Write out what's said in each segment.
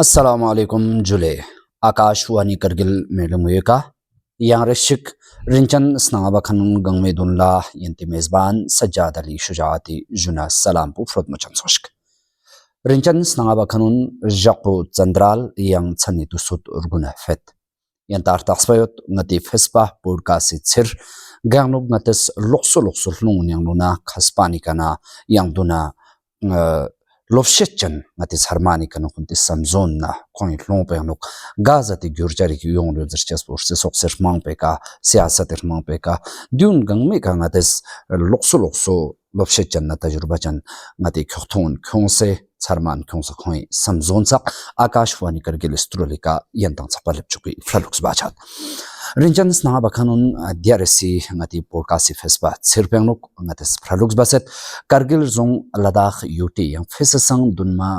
अस्सलामुअलैकुम जुले आकाशवाणी करगिल मेलमुयका yang reshik rincan snaba khanun gangme dunla yanti mezban sajjad ali shujaati juna salam pu frot machan soshk rincan snaba khanun jaqu chandral yang chani tu sut urguna fet yan tar taxpayot ngati fespa podcast sir gangnuk ngates lokso hlung yang luna khaspani kana yang duna lobshetchen ngati harmani kan kunti samzon na khoi long pe nok gaza ti gyurjari ki yong lo zerchas por se sokser mang pe ka siyasat er mang pe ka dyun gang me ka ngates lokso lobshetchen na tajruba chan ngati khthun khongse charman khongse khoi samzon sak akashwani kargil strolika yantang chapalep chuki flux bachat rinjan sna bakhanun diaresi ngati podcast fesba sirpengnok ngates flux baset kargil zong ladakh yuti yang fesasang dunma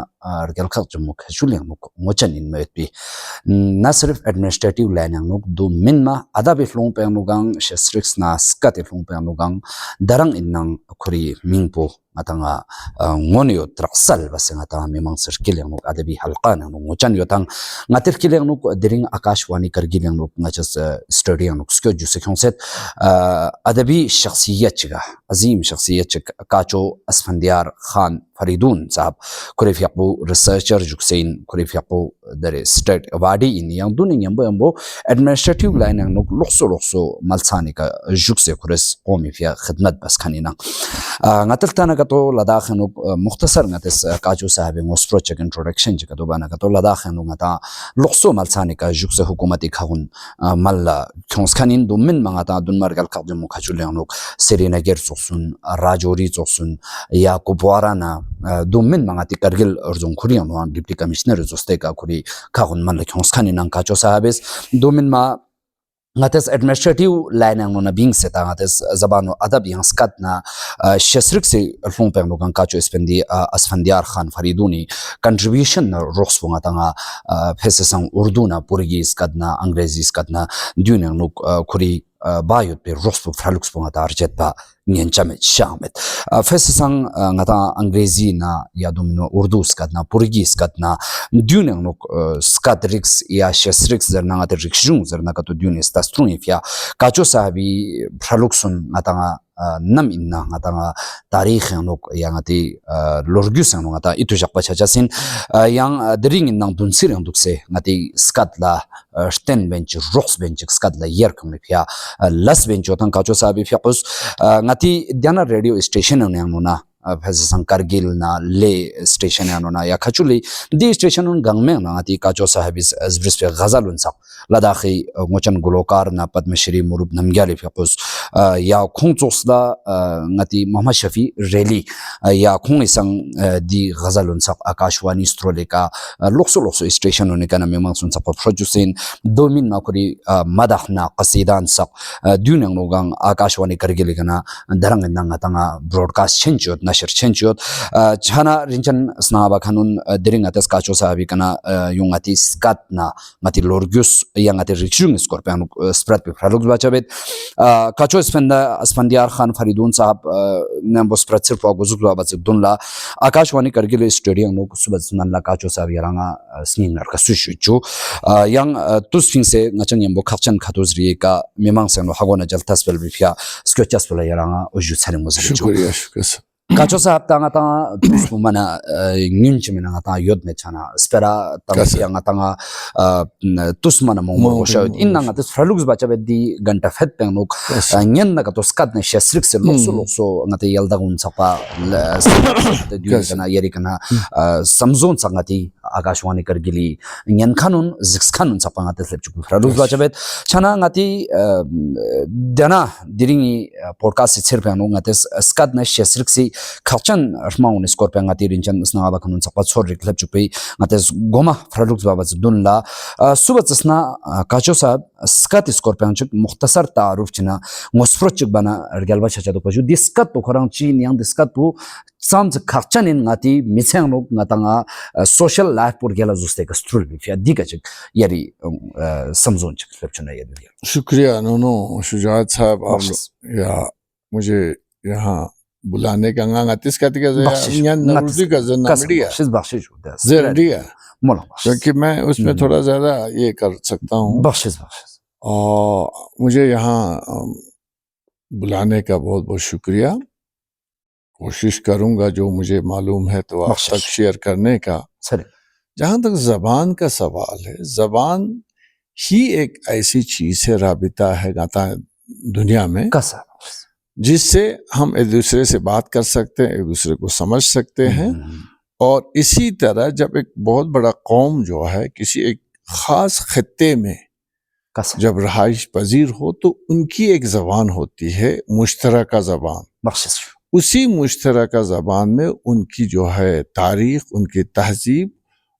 argal khak jumuk juliang muk ngochan in metbi na sirf administrative line yang nuk du minma adabe flong pengnugang shestrix na skat flong pengnugang darang innang khuri mingpo atanga ngonio traksal basenga ta memang serkileng nuk adabi halqan nuk ngochan yotang ngatir kileng nuk dering akashwani kargileng nuk ngachas study nuk skyo juse khongset adabi shakhsiyat chiga azim shakhsiyat chik kacho asfandiar khan faridun sahab kurif yakbu researcher juksein kurif yakbu dare state awadi in yang duning yambo administrative line yang nuk lokso malsani ka jukse kures qomi fia khidmat bas khanina ngatal tana ka to ladakh nuk mukhtasar ngates kacho sahab ngosfro check introduction chika do bana ka to ladakh nuk ngata lokso malsani ka jukse hukumati khagun malla khons khanin dumin mangata dunmar gal qadum khachul nuk serinager choksun rajori choksun ya kubwarana dumin mangati kargil urjung khuriam wan deputy commissioner zoste ka khuri khagun man la khons khanin ang kacho sahabes dumin ma ngates administrative line ang na bing seta ngates zabano adab yang skat na shesrik se hlung peng lokan kacho spendi asfandiar khan fariduni contribution rocks bunga tanga phesesang urdu na portuguese kadna angrezi skadna dunang nuk khuri bayut pe rospo fralux bunga tar jetba ngenchame shamet fesang ngata angrezi na ya domino urdu skadna portuguese skadna dunang nuk skadrix ya shesrix zerna ngata rikshung zerna kato dunis tastrun ifya kacho sahabi fraluxun ngata nam inna ngata tarikh nuk yang ati lorgus ngata itu jakpa chachasin yang dering innang dunsir dukse ngati skadla sten bench rocks bench skadla yer kumipya las bench otang kacho sahabi fyaqus ngati diana radio station nanguna phasang kargil na le station anona ya khachuli di station un gangme na ati kacho sahibis azbris pe ghazalun sak ladakhi ngochan golokar na padmashri murub namgyali fyaqus ya khongchos da ngati muhammad shafi rally ya khongisang di ghazalun sak akashwani stroleka lokso station un kana memang sun sak producein domin na kuri madahna qasidan sak dunang nogang akashwani kargil kana darang nang atanga broadcast chenjot nashir chenjot chana rinjan snaba khanun dering atas kacho sahabi kana yungati skat na mati lorgus yang ati rikshung skorpion spread pe fralux bachabet kacho asfandiar khan faridun sahab nambo spread sir po guzukla bachik dunla akashwani kargil stadium no subaznan la kacho sahabi ranga sning nar ka sushu yang tusfing se ngachang yambo khachan khatuzri ka memang sen hagona jaltas bel bifya skyochas bel yaranga oju chane mozri शुक्रिया kacho sahab tanga tusmu mana nginchimina ngata yod me chana spera tanga yang tanga tusmana mo shawd inna ngata fralux bachabe di ganta fet pengnuk nyen na kato skat na shesrik se lokso ngata yalda gun chapa yeri kana samzon sangati akashwani kargili nyen khanun ziks khanun chapa ngata lepchu fralux bachabe chana ngati dana diringi podcast cherpanu ngata skat na shesrik se khachan armaun scorpion ngati rinjan sna ba kanun chapa chor riklap chupe ngates goma fralux baba dunla subachsna kacho sa skat scorpion chuk mukhtasar ta'aruf china ngosfrochuk bana galba chacha do paju diskat to khorang chi niang diskat pu samj khachan in ngati michang nok ngatanga social life pur gela juste ka strul bi fia digachik yari samzon chik lepchuna yadi शुक्रिया no Shujaat साहब आप या मुझे यहाँ बुलाने का ngatis ketika saya naruti ka zanamdiya ज़रिया क्योंकि मैं उसमें थोड़ा ज़्यादा ये कर सकता हूँ और मुझे यहाँ बुलाने का बहुत बहुत शुक्रिया। कोशिश करूँगा जो मुझे मालूम है तो आप तक शेयर करने का। जहाँ तक ज़बान का सवाल है, ज़बान ही एक ऐसी चीज़ है, राबिता है दुनिया में, जिससे हम एक दूसरे से बात कर सकते हैं, एक दूसरे को समझ सकते हैं। और इसी तरह जब एक बहुत बड़ा कौम जो है किसी एक ख़ास खित्ते में जब रहाइश पजीर हो तो उनकी एक ज़बान होती है, मुश्तरका ज़बान। उसी मुश्तरका ज़बान में उनकी जो है तारीख़, उनकी तहज़ीब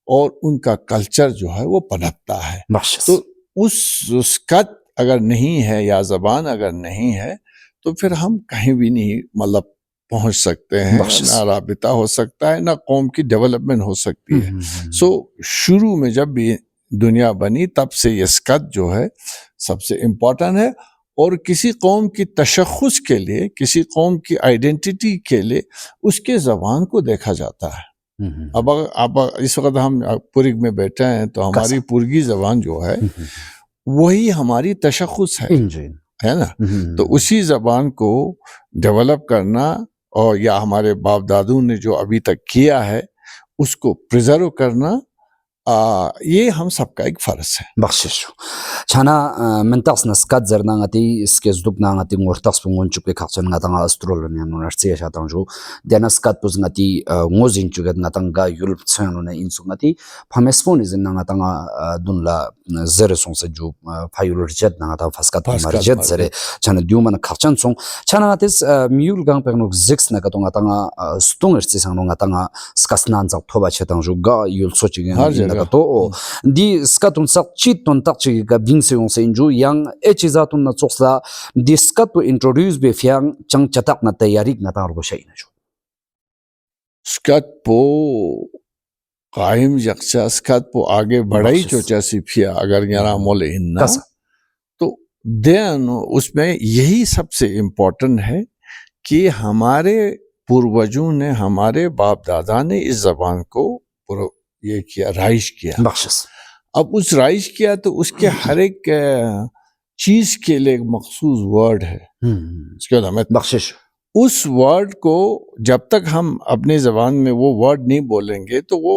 और उनका कल्चर जो है वो पनपता है। तो उसका अगर नहीं है या ज़बान अगर नहीं है तो फिर हम कहीं भी नहीं मतलब पहुंच सकते हैं, ना राबिता हो सकता है, ना कौम की डेवलपमेंट हो सकती है। सो शुरू में जब भी दुनिया बनी तब से ये स्कत जो है सबसे इम्पोर्टेंट है और किसी कौम की तशख़्ख़ुस के लिए, किसी कौम की आइडेंटिटी के लिए उसके ज़बान को देखा जाता है। अब इस वक्त हम पुर्ग में बैठे हैं तो हमारी पुर्गी ज़बान जो है वही हमारी तशख़्ख़ुस है ना। तो उसी ज़बान को डेवलप करना और या हमारे बाप दादू ने जो अभी तक किया है उसको प्रिजर्व करना, ये हम सबका एक फ़र्ज है। बख्शिश छाना منطقة نسكات زرنا عتي سكيز دوبنا عتي مرتاح بمون شو كخشن عتنا أستراليا نونرسية شاتان جو دينا سكات بوز عتي موزين شو قد عتنا يولب تسانونا إنسو عتي فمسفون إذن عتنا دون لا زر سون سجو فايول رجد عتنا فسكات مرجد زر छाना दियों मन खर्चन सों छाना आतिस म्यूल गांग पे नुक जिक्स ना कतों आतांगा स्टोंगर से सांगों आतांगा स्कसनान जाग थोबा चेतांग जो गा यूल सोचिंग ना कतो दी स्कतुन sak chit ton tak chi ga bing se ong se inju yang echiza tun na choksla di skat to introduce be fyang chang chatak na tayari na tar go shay na jo स्कत पो कायम यक्षा स्कत पो आगे बढ़ाई चोचा सिफिया अगर यारा मोले हिन्ना तो देन उसमें यही सबसे इम्पोर्टेंट है कि हमारे पूर्वजों ने, हमारे बाप दादा ने इस ज़बान को ये किया, राइज किया। अब उस राइज किया तो उसके हर एक चीज के लिए एक मखसूस वर्ड है। इसके बाद हमें बख्शिश उस वर्ड को जब तक हम अपनी ज़बान में वो वर्ड नहीं बोलेंगे तो वो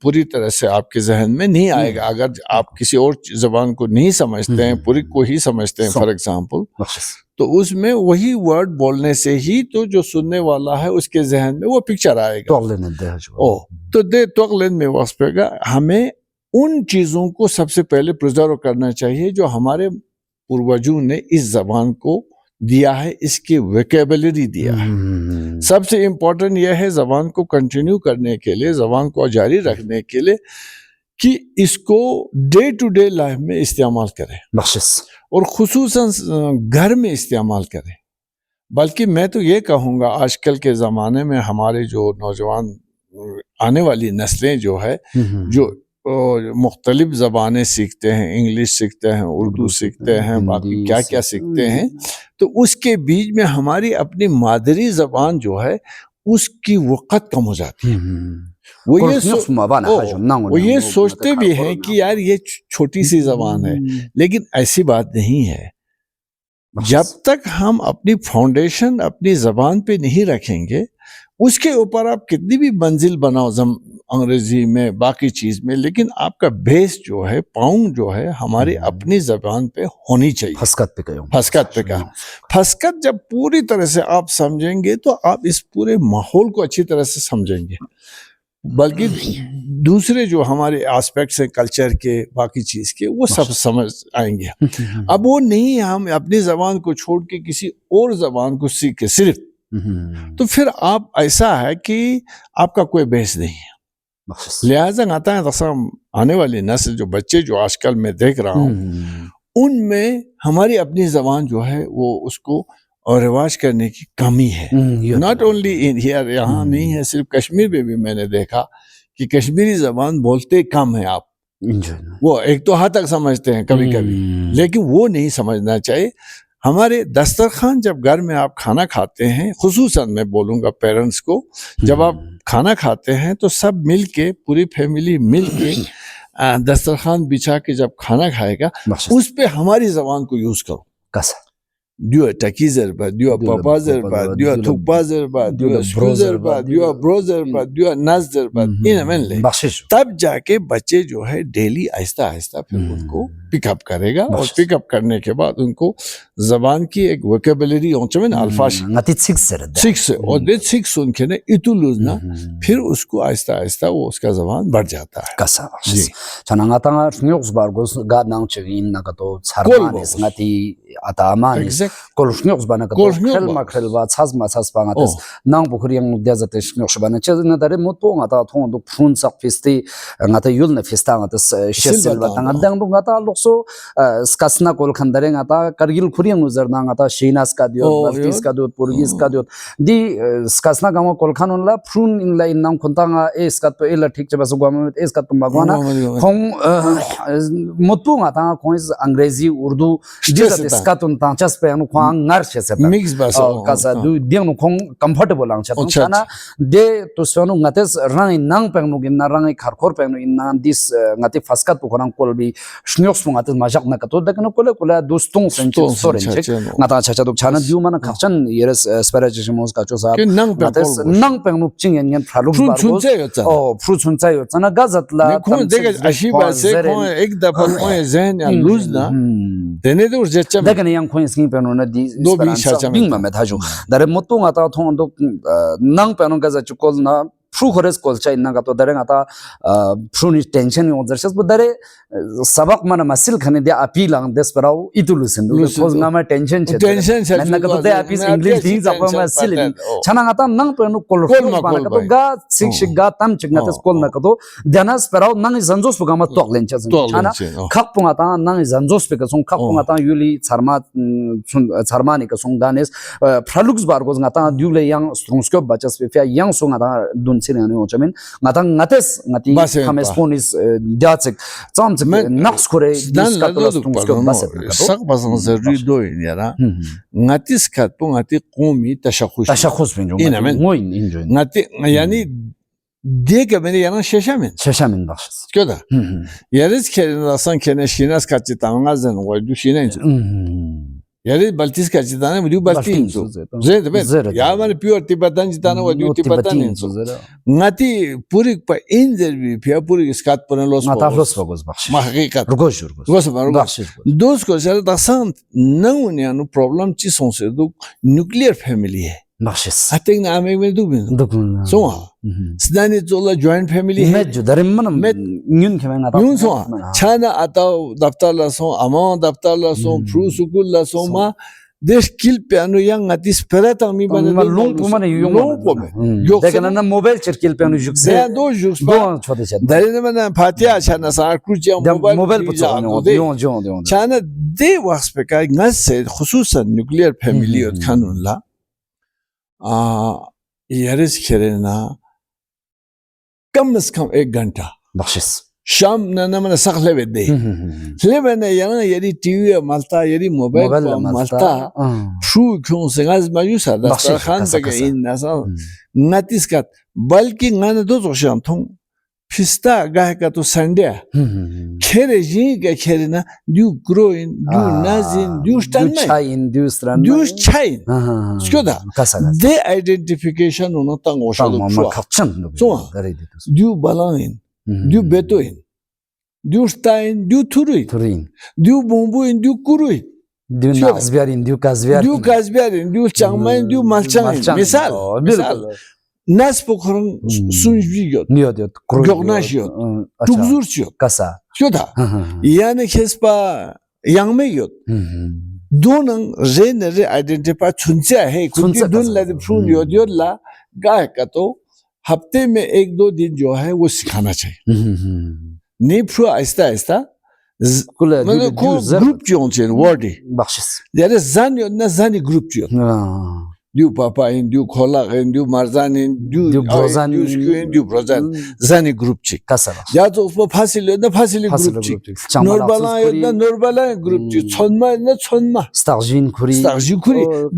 पूरी तरह से आपके जहन में नहीं आएगा। अगर आप किसी और ज़बान को नहीं समझते हैं, पूरी को ही समझते हैं फॉर एग्जाम्पल, तो उसमें वही वर्ड बोलने से ही तो जो सुनने वाला है उसके जहन में वो पिक्चर आएगा। तो दे तोगलेन में वास्पेगा हमें उन चीज़ों को सबसे पहले प्रिजर्व करना चाहिए जो हमारे पूर्वजों ने इस ज़बान को दिया है, इसकी वोकैबुलरी दिया है। सबसे इम्पोर्टेंट यह है ज़बान को कंटिन्यू करने के लिए, ज़बान को जारी रखने के लिए कि इसको डे टू डे लाइफ में इस्तेमाल करें और खुसूसन घर में इस्तेमाल करें। बल्कि मैं तो ये कहूँगा आजकल के ज़माने में हमारे जो नौजवान आने वाली नस्लें जो है जो मुख्तलिफ ज़बानें सीखते हैं, इंग्लिश सीखते हैं, उर्दू सीखते हैं, बाकी क्या क्या सीखते हैं, तो उसके बीच में हमारी अपनी मादरी ज़बान जो है उसकी वक़्त कम हो जाती है। वो ये सोचते भी हैं कि यार ये छोटी सी ज़बान है, लेकिन ऐसी बात नहीं है। जब तक हम अपनी फाउंडेशन अपनी ज़बान पे नहीं रखेंगे, उसके ऊपर आप कितनी भी मंजिल बनाओ अंग्रेजी में बाकी चीज में, लेकिन आपका बेस जो है, पाउंड जो है हमारी अपनी जबान पे होनी चाहिए। फसकत पे कहा फसकत जब पूरी तरह से आप समझेंगे तो आप इस पूरे माहौल को अच्छी तरह से समझेंगे, बल्कि दूसरे जो हमारे एस्पेक्ट्स हैं कल्चर के, बाकी चीज के, वो सब समझ आएंगे। अब वो नहीं, हम अपनी जबान को छोड़ के किसी और जबान को सीख के सिर्फ, तो फिर आप ऐसा है कि आपका कोई बेस नहीं है। लिहाजा आता है रसम आने वाली नस्ल जो बच्चे जो आजकल मैं देख रहा हूँ उनमें हमारी अपनी जबान जो है वो उसको और रिवाज करने की कमी है। नॉट ओनली इन हियर, यहाँ नहीं है, सिर्फ कश्मीर में भी मैंने देखा कि कश्मीरी जबान बोलते कम है। आप वो एक तो हाँ तक समझते हैं कभी कभी, लेकिन वो नहीं समझना चाहिए। हमारे दस्तरखान जब घर में आप खाना खाते हैं, खुसूसन मैं बोलूँगा पेरेंट्स को, जब आप खाना खाते हैं तो सब मिल के, पूरी फैमिली मिल के दस्तरखान बिछा के जब खाना खाएगा, उस पे हमारी जबान को यूज करो। कैसा? Diyor takizerba, diyor papazerba, diyor tukbazerba, diyor skuzerba, diyor brozerba, diyor nazerba, इनमें तब जाके बच्चे जो है डेली आहिस्ता आहिस्ता फिर उनको पिकअप करेगा और पिकअप करने के बाद उनको जबान की एक वोकेबुलरी में अल्फाज सिक्स और दे सिक्स उनके ने इतुलुज ना फिर उसको आहिस्ता आहिस्ता वो उसका जबान बढ़ जाता है। कसा जी चनांगातांगा news बारगोस गानांग चगिन नगतो छारमानिस ngati atamanis kolshnyos bana kato khelma khelwa chazma chazpa ngates nang bukhriang nudya zate shnyos bana chezna dare motpo ngata thong du phun sak fisti ngata yulna fista ngata shesel batanga dang du ngata lokso skasna kol khandare ngata kargil khuriang uzarna ngata shinas ka dio baltis ka dio purgis ka dio di skasna gama kol khanunla phun inla innam khontanga e skat to ela thik chaba sugwa e skat to magwana khong motpo ngata khong angrezi urdu dizate skatun tanchas pe anu khang ngar chese mix bas kasa du diang nu khong comfortable ang chatun chana de to sonu ngates rang nang peng nu gin rang khar khor peng nu in nan dis ngati faskat pu khorang kolbi shnyos pu ngates majak na kato dakno kola kola dostung senche soren chek ngata chacha duk chana diu mana khachan yeres sparagismos ka chosa ngates nang peng nu ching yan phaluk bargos o fruit suncha yo chana gazat la khon dege ashi ba se khon ek dafa khon zen ya lose na dene de urjetcha dakane yang khon skin pe no na di bing ma methaju dare motu ngata thong do nang pe no gaza chukol na pru khores kolcha inna ga to dare ngata pru ni tension yo jerses bu dare sabak mana masil khane de apilang desperau itulusen do cause na ma tension che na ga to de apis english things apa masil chana ngata nang pe no kol bana ga to ga sik ga tam chik ngata kol na ga to danas perau nang zanjos pu ga ma tok len chana khak pu ngata nang zanjos pe ga song khak pu ngata yuli charma ni ka song danes pralux bargos ngata dule yang strongskop bachas pe yang song ngata dun sirani o chamin ngata ngates ngati khames ponis diatsek cham naqs kore diskatlas strongskop baset sak basan zerri do yara ngatis kat pu ngati qomi tashakhus binjo ngoin injo ngati yani deke beni yana şeşamin bakşız köda yeriz kerin asan kene şinas kaçı tamangazın o du şinen yeri baltis kaçı tane bu baltin zed bet ya mane pure tibatan jitane o du tibatan ngati puri pa interview pia puri skat pone los bagos bakşız ma hakikat rugos bakşız dos cosas dasan não yani problem çi sonsedu nuclear family bakşız atek na ame me dubin soa sidani zola joint family met darim manam nyun kemen ata nyun soa chana ata daftarla so ama daftarla so pru sukul la so ma desh kil pe anu yang atis perata mi bana long pumane yung yok dekana na mobile chirkil pe anu jukse do chode chan darine mana fatiha chana sa kurja mobile pucha yon chana de waqt pe ka ngas se khususan nuclear family ot kanunla यारिस खेरेना कम से कम 1 घंटा बख्शिश शाम ना मैंने सकले बेदे ले मैंने यहाँ यदि टीवी मलता यदि मोबाइल मलता शू क्यों से गाज मायूसा दस्तर खान पे इन नसा नतीस का बल्कि गाने दो जोशाम थों फिस्ता गाहे का तो संडे खेरे जी के खेरे ना दू ग्रोइन दू नाजिन दू स्टैंड दू चाइन स्कोदा दे आइडेंटिफिकेशन उन्हों तंग ओशा दो दू बलाइन दू बेटोइन दू स्टाइन दू थुरुइन दू बोंबोइन दू कुरुइन दू काजबियारिन दू चांगमाइन दू मालचाइन मिसाल nas pokron sunjiyot niyot gognashiyot tugzurchiyot kasa kyoda yani kespa yangmeyot donang jenere identify chuncha hai kunti dun la phun yod la gahe ka to hafte mein 1-2 दिन जो है वो सिखाना चाहिए नहीं फिर आहिस्ता आहिस्ता मतलब को ग्रुप जो होते हैं वर्डी बख्शिश यार जान यो ना जानी ग्रुप जो du papa in du kola in du marzan in du brozan du skuen du brozan zani group chik kasaba ya to usme fasile na fasile group chik nurbala ya nurbala group chik chonma na chonma starjin kuri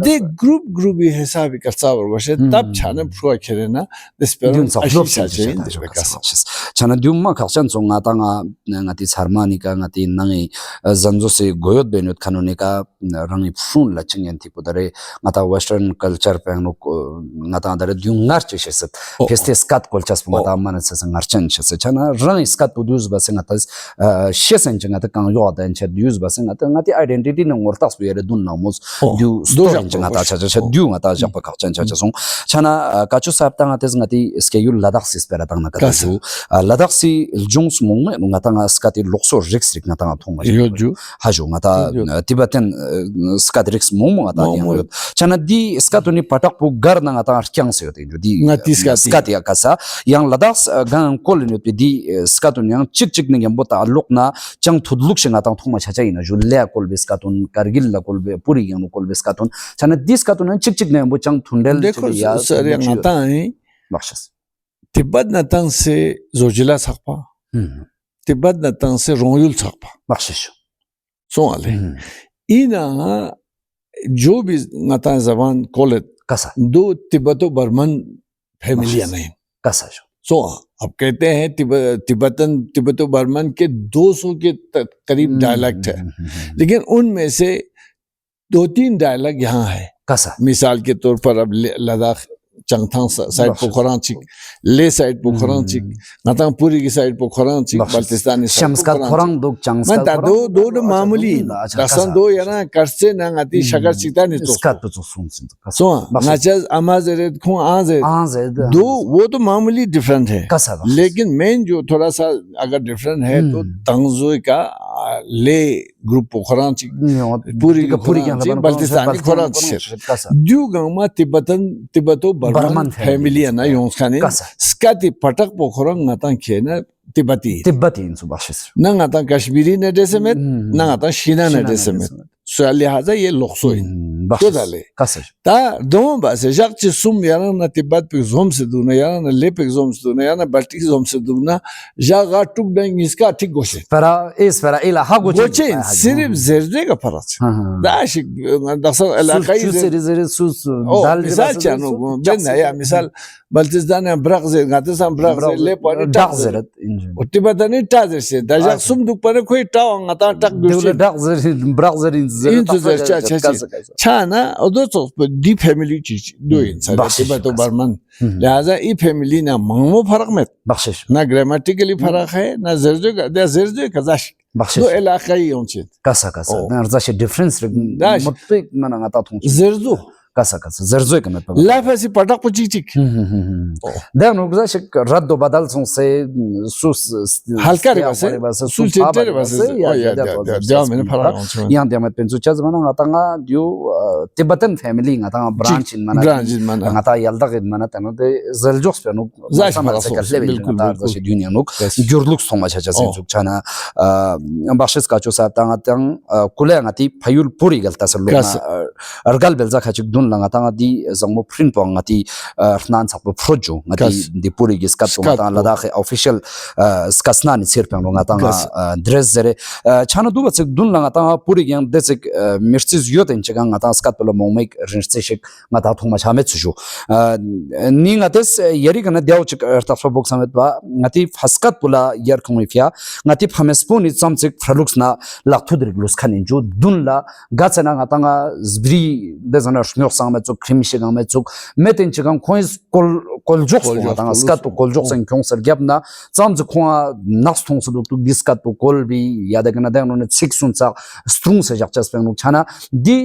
de group hi hesabi karsa var bashe tab chane phua kherena despero ashisha chain chana dyumma khachan chonga tanga ngati harmonica ngati nangi zanjo se goyot benut kanonika rangi phun la chingen tipo dare ngata western culture pengno ngata dare dyungar chesat feste skat kolchas ngata manasa sangarchan chesa chana rangi skat produce bas ngata shesen ngata kan yo da enche use bas ngati identity no ngortas bere dun namos du story ngata cha du ngata japa khachan cha song chana kachu sap tanga tes ngati schedule ladak sis pera tanga ka ju ladak si jungs mong ngata nga skati lokso rexrik ngata nga thong ju haju ngata tibetan skat rex mong ngata yang chana di skatuni patak pu gar na ngata arkyang se yote di skat ya kasa yang ladak gan kolin yote di skatun yang chik ne yam bota lokna chang thudluk sing ngata thong ma cha ina ju le kol biskatun kargil la kol be puri yang kol biskatun chana di skatun chik ne bo chang thundel ya sar yang ngata hai bakshas Tibet natang se zojila sakpa Tibet natang se rongyul sakpa bakshas so ale ina जो भी ngata zaban kolet kasa दो तिब्बतो बर्मन फैमिलियां नहीं kasa सो अब कहते हैं तिब्बतो बर्मन के 200 के करीब डायलेक्ट है लेकिन उनमें से 2-3 डायलेक्ट यहाँ है kasa मिसाल के तौर पर अब लद्दाख चंगथांग साइड पोखरां चिक ले साइड पोखरां चिक नतांग पूरी की साइड पोखरां चिक बल्तिस्तानी शमस्कार खोरां दो चंगस्कार खोरां दो मामूली दसन दो याना करसे ना आती शगर चिकता नहीं तो स्कात तो सुन सो नाचज अमाजरे खो आजे दो वो तो मामूली डिफरेंट है लेकिन मेन जो थोड़ा सा अगर डिफरेंट है तो तंगजोई का ले ग्रुप पोखरां चिक पूरी बल्तिस्तानी खोरां चिक दु गंगमा तिब्बतो बर्मन फैमिली ना योंसखाने स्काती पटक पोखरंग नतां खेना तिब्बती इन सुबाशिस ना नतां कश्मीरी ने डेसेमेट ना नतां शीना ने डेसेमेट सो लिहाजा ये लोक्सोइन तो डाले ता दो बासे जक्च सुम याना ना तिब्बत पे जोम से दुना याना ना ले पे जोम से दुना याना बल्टी जोम से दुना जागा टुक देंग इसका ठीक गोशे फरा इला हा गोचे सिर्फ जर्दे का फरक दाश दसल इलाकाई जरे सुस दाल मिसाल चानो बन या मिसाल बल्तिस्तान ब्रग जे गातसान ब्रग जे ले पर टाजरत तिब्बतनी टाजर से दजक सुम दुक पर कोई टाव ngata tak ब्रग Chana, although deep family doing तो बर्मन लिहाजा ई फैमिली ना मंगमो फर्क में बख्शिश ना ग्रामेटिकली फर्क है ना जर्जो कजाश दो इलाकाई होंचे कसा ना रजाश डिफरेंस मुत्तक मना ngata थों जर्जो kasa zerzoy kemet la fasi patak puchik da no gzash raddo badal son se sus halkari base sul chentere base ya mene para yan diamet penzu chaz mana ngata diu tibetan family ngata branch in mana ngata yalda gid mana tano de zeljox peno sama se kallebi ngata zash dunya nok gyurluk soma chacha senjuk chana baxshes kacho sa tang kule ngati phayul puri galta se lona argal belza khachik langa tanga di zangmo print pong ngati rnan sakpo projo ngati di puri gi skat ngata la da official skasna ni sir pang ngata dress zere chana du bachik dun langa tanga puri gi desik mirchiz yoten chega ngata skat polo mongmek rinse shik ngata thuma chame chu ni ngates yeri kana dew chik ertafo box samet ba ngati faskat pula yer khongifya ngati phamespo ni chamchik fralux na lakthu dirglus khanin ju dun la gachana ngata nga zbri dezana shnyok met so krimishi met so meten chigang coins koljox ngata skat to koljox en kongser gyapna chamz khwa nas thong su tu diskat to kolbi yada gna da no 6 unsa strung se jakchas peng chana di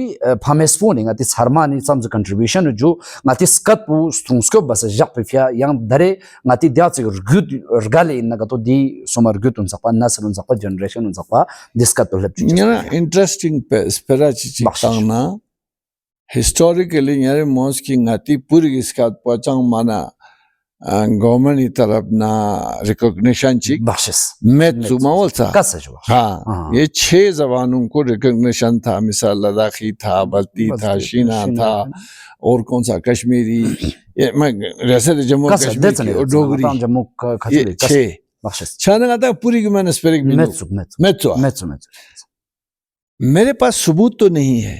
phamespo ni ngati sarmani chamz contribution ju ngati skat pu strung skop bas jakpifya yang dare ngati dyach gut rgale in gato di somar gut unsa pa nasr unsa pa generation unsa pa diskat to lep interesting sperachi chitangna historically yare mosque ngati puri iskat pachang mana government की तरफ ना recognition चिक मैं सुमावल था हाँ ये 6 जबानों को recognition था मिसाल लद्दाखी था बल्ती था शीना था और कौन सा कश्मीरी ये मैं वैसे जम्मू कश्मीर की और डोगरी ये 6 आता पूरी की मैंने स्पेरिक मेरे पास सबूत तो नहीं है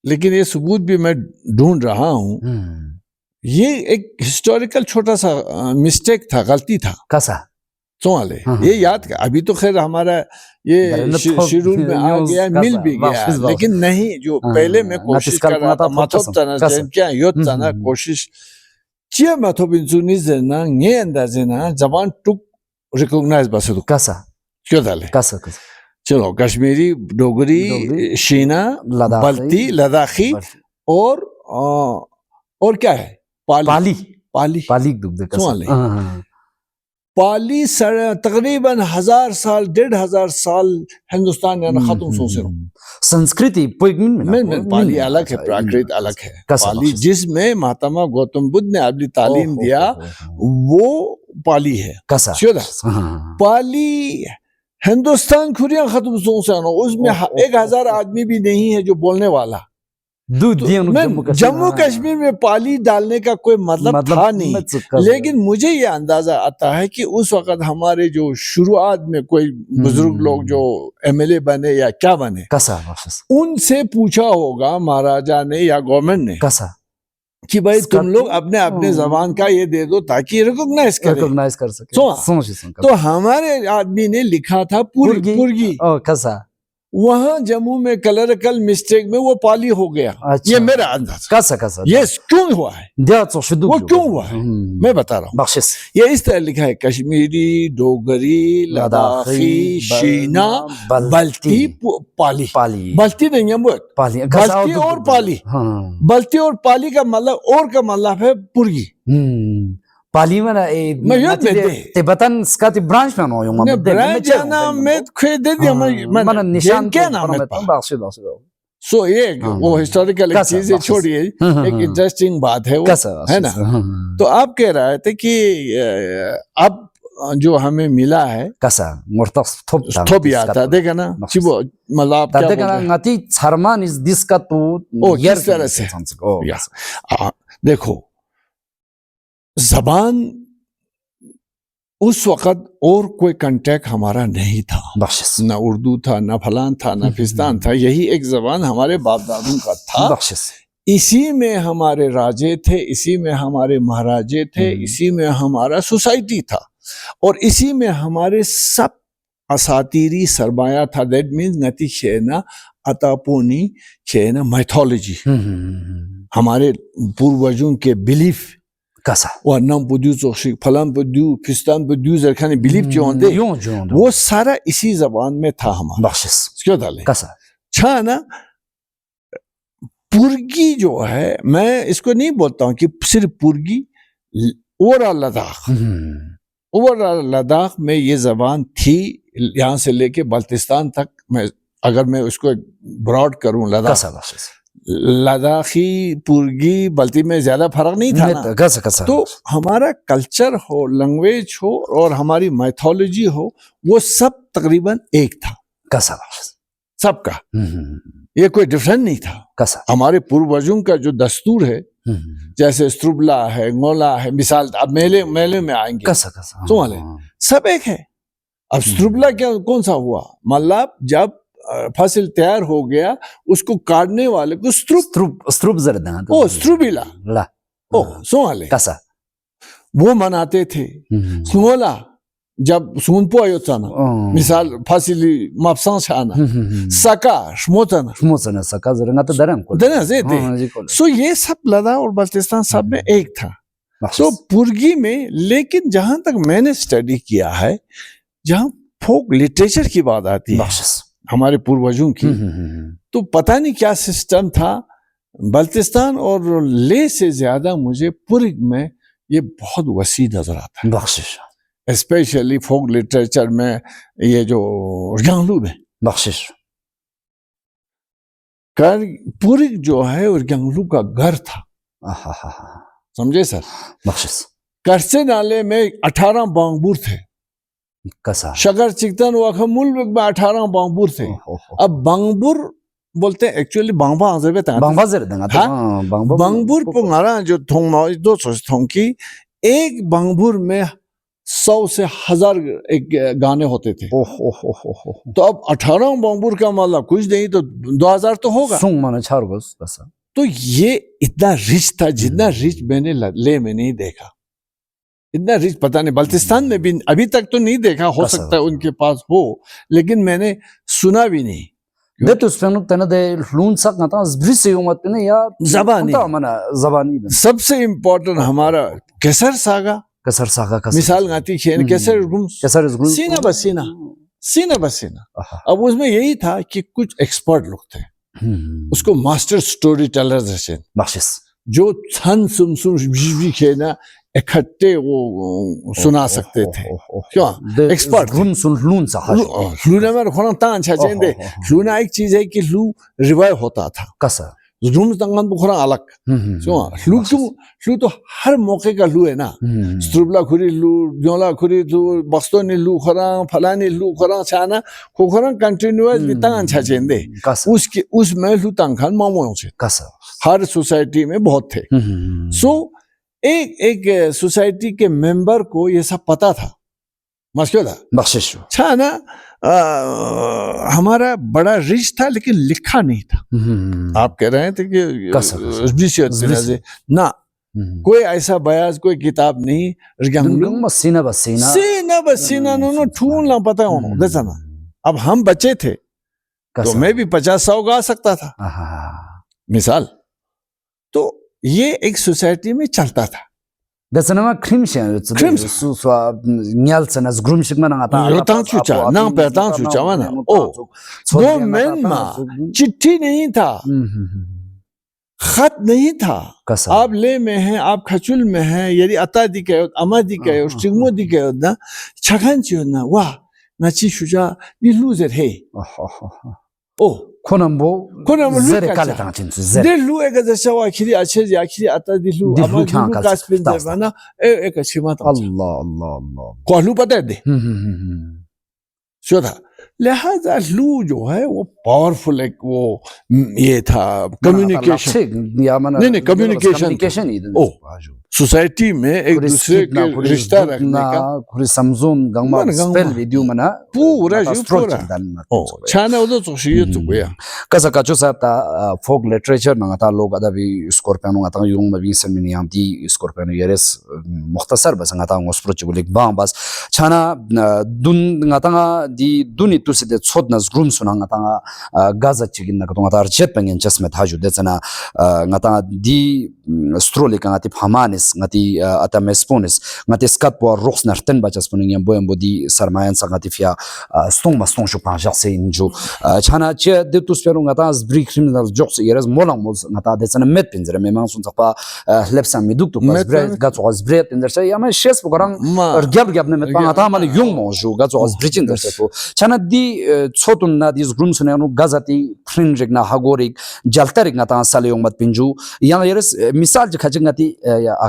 लेकिन ये सबूत भी मैं ढूंढ रहा हूँ ये एक हिस्टोरिकल छोटा सा मिस्टेक था गलती था कैसा सोमाले ये याद कर अभी तो खैर हमारा ये शेड्यूल में आ गया मिल भी गया लेकिन नहीं जो पहले मैं कोशिश कर रहा था माथोब तना क्या योत तना कोशिश चिया माथोब इंसुनी जना ये अंदाजे ना जबान टुक रिकॉग्नाइज बस तो कैसा क्यों डाले कैसा चलो कश्मीरी डोगरी शीना बल्ती लद्दाखी और क्या है पाली पाली तकरीबन 1000 साल 1500 साल हिंदुस्तान यानी खत्म सोचे संस्कृति में पाली अलग है प्राकृत अलग है पाली जिसमें महात्मा गौतम बुद्ध ने अपनी तालीम दिया वो पाली है पाली हिंदुस्तान खुरिया खत्म सोचे उसमें 1000 आदमी भी नहीं है जो बोलने वाला जम्मू कश्मीर में पाली डालने का कोई मतलब था नहीं लेकिन मुझे ये अंदाजा आता है कि उस वक्त हमारे जो शुरुआत में कोई बुजुर्ग लोग जो एमएलए बने या क्या बने उनसे पूछा होगा महाराजा ने या गवर्नमेंट ने कि भाई तुम लोग अपने अपने जबान का ये दे दो ताकि रिकॉग्नाइज कर सके तो हमारे आदमी ने लिखा था पुरगी वहां जम्मू में कलरिकल मिस्टेक में वो पाली हो गया। ये मेरा अंदाजा कैसा ये क्यों हुआ है वो क्यों हुआ है मैं बता रहा हूँ। ये इस तरह लिखा है कश्मीरी डोगरी लद्दाखी शीना बल्ती पाली बल्ती नहीं है बल्ती और पाली बल्ती और पाली का मतलब और का मतलब है पुरगी पाली में तिब्बतन स्काती ब्रांच में नो yung branch ना में खुद दिया मैं निशान क्या नाम है सो ये वो हिस्टोरिकल चीजें छोड़िए एक इंटरेस्टिंग बात है वो है ना। तो आप कह रहे थे कि अब जो हमें मिला है कैसा थोबिया था देखा ना चिबो मतलब क्या देखा ना ngati charman is this का तो किस तरह से देखो जबान उस वक्त और कोई कांटेक्ट हमारा नहीं था ना उर्दू था ना फलान था ना फिस्तान था यही एक जबान हमारे बाप दादों का था इसी में हमारे राजे थे इसी में हमारे महाराजे थे इसी में हमारा सोसाइटी था और इसी में हमारे सब असातीरी सरमाया था दैट मीन्स नती शेना अतापोनी शेना माइथोलॉजी हमारे पूर्वजों के बिलीफ कैसा वो नाम बुद्धू चोशी फलाम बुद्धू फिस्तान बुद्धू जरखाने बिलीफ जो होते वो सारा इसी जबान में था हमारा बख्शिश क्यों डाले कैसा छा ना पुरगी जो है मैं इसको नहीं बोलता हूँ कि सिर्फ पुरगी ओवरऑल लद्दाख में ये जबान थी यहाँ से लेके बल्तिस्तान तक मैं अगर मैं उसको ब्रॉड करूँ लद्दाखी पुरगी बल्ती में ज्यादा फर्क नहीं था ना तो हमारा कल्चर हो लैंग्वेज हो और हमारी माइथोलॉजी हो वो सब तकरीबन एक था सबका ये कोई डिफरेंट नहीं था हमारे पूर्वजों का जो दस्तूर है जैसे स्त्रुबला है गोला है मिसाल अब मेले में आएंगे सब एक है। अब स्त्रुबला क्या कौन सा हुआ मतलब जब फसल तैयार हो गया उसको काटने वाले को स्त्रुबिला सोमाले वो मनाते थे। सुमोला जब सुनपो आयो ना मिसाल फसिली मापसा छाना सका श्मोचना सका जरंगा तो दरम सो ये सब लद्दाख और बल्तिस्तान सब में एक था। तो पुरगी में लेकिन जहां तक मैंने स्टडी किया है जहां फोक लिटरेचर की बात आती है हमारे पूर्वजों की तो पता नहीं क्या सिस्टम था बल्तिस्तान और ले से ज्यादा मुझे पुरग में ये बहुत वसी नजर आता है स्पेशली फोक लिटरेचर में ये जो उर्गांलू में कर पुरग जो है उर्गांलू का घर था समझे सर करसे नाले में 18 बांगबूर थे कसा शगर चिकतन वाखा मुल्क में 18 बांगबूर थे अब बांगबूर बोलते हैं एक्चुअली बांगबा आंसर पे बांगबा जर देंगा हाँ बांगबूर पुंगारा जो थोंग माओ दो थोंग की एक बांगबूर में 100 से 1000 एक गाने होते थे तो अब 18 बांगबूर का मतलब कुछ नहीं तो 2000 तो होगा सुंग माने चार गोस कसा तो ये इतना रिच था जितना रिच मैंने ले में नहीं देखा इतना रिच पता नहीं बल्तिस्तान में भी अभी तक तो नहीं देखा हो सकता है उनके पास हो लेकिन मैंने सुना भी नहीं दे तो स्पेनुक तने दे लून sak ना था ब्रिस यो मत ने या ज़बानी ज़बानी सबसे इम्पोर्टेंट हमारा केसर सागा का मिसाल गाती खेन केसर गुम्स सीना बसीना अब उसमें यही था कि कुछ एक्सपर्ट लोग थे उसको मास्टर स्टोरी टेलर्स ऐसे बख्शिश जो छन सुम खेना इकट्ठे वो सुना सकते थे क्यों एक्सपर्ट गुम सुन लून सा लूना में खोना तां अच्छा चेंदे लूना एक चीज है कि लू रिवाइव होता था कसा रूम तंगन बुखरा अलग क्यों लू तो हर मौके का लू है ना स्ट्रुबला खुरी लू जोला खुरी लू बस्तोनी लू खरा फलानी लू खरा छाना खोखरा कंटिन्यूअस बितां अच्छा चेंदे उसके उसमें लू तंगन मामों से कसा हर सोसाइटी में बहुत थे सो एक सोसाइटी के मेंबर को ये सब पता था मस्क्यों था बख्शिश अच्छा ना हमारा बड़ा रिच था लेकिन लिखा नहीं था आप कह रहे थे कि ना कोई ऐसा बयाज कोई किताब नहीं सीना बसीना नो ठूल ना पता हो देखा ना अब हम बच्चे थे तो मैं भी 50-100 गा सकता था मिसाल तो ये एक सोसाइटी में चलता था दसनमा क्रिमशन सुसवा न्यालसन as ग्रुमशिक मन आता योतां चुचा ना पेतां चुचा वाना ओ दो मेन मा चिट्ठी नहीं था खत नहीं था आप ले में हैं आप खचुल में हैं यदि अता दी कयो अमा दी कयो स्टिग्मो दी कयो ना छखन चियो ना वाह नाची शुजा नी लूजर है ओ कोनम्बो zere kale tanga chinsu zere dilu ega zasha wa khiri ache ya khiri ata dilu ama dilu kaspin devana ek achima ta Allah को लू पता है दे था लिहाजा लू जो है वो पावरफुल एक वो ये था कम्युनिकेशन नहीं कम्युनिकेशन ओ सोसाइटी में एक दूसरे के रिश्ता रखने का समझून गंगा स्पेल वीडियो मना पूरा छाने उधर तो ये तो गया कसा काचो साहब ता फोक लिटरेचर ना ता लोग अदा भी स्कॉर्पियन ना ता यूं में भी सेमिनी हम दी स्कॉर्पियन यरेस मुख्तसर बस ना ता स्प्रोच बुलिक बां बस छाना दुन ना ता दी दुनी तो से छोद ना ग्रुम सुना ना ता गाजा चिगिन ना तो ता जेट पेंगन चस्मे था जो देना ना ता दी स्ट्रोली का ती फमानिस ngati ata mesponis ngati skat po rox narten bachas puning yam boem bodi sarmayan sa ngati fia stong shu pa jarse injo chana che de tu spero ngata zbri criminal jokes yeres molang mos ngata de sana met pinzere me man sun pa lepsan mi duk to pas bre gat was bre pinzer se yama shes bogarang gab ne met pa ngata man yung mo ju gat was bridge inzer se to chana di chotun na dis grum sune no gazati fringe na hagorik jaltarik ngata saleyong mat pinju yang yeres misal je khajingati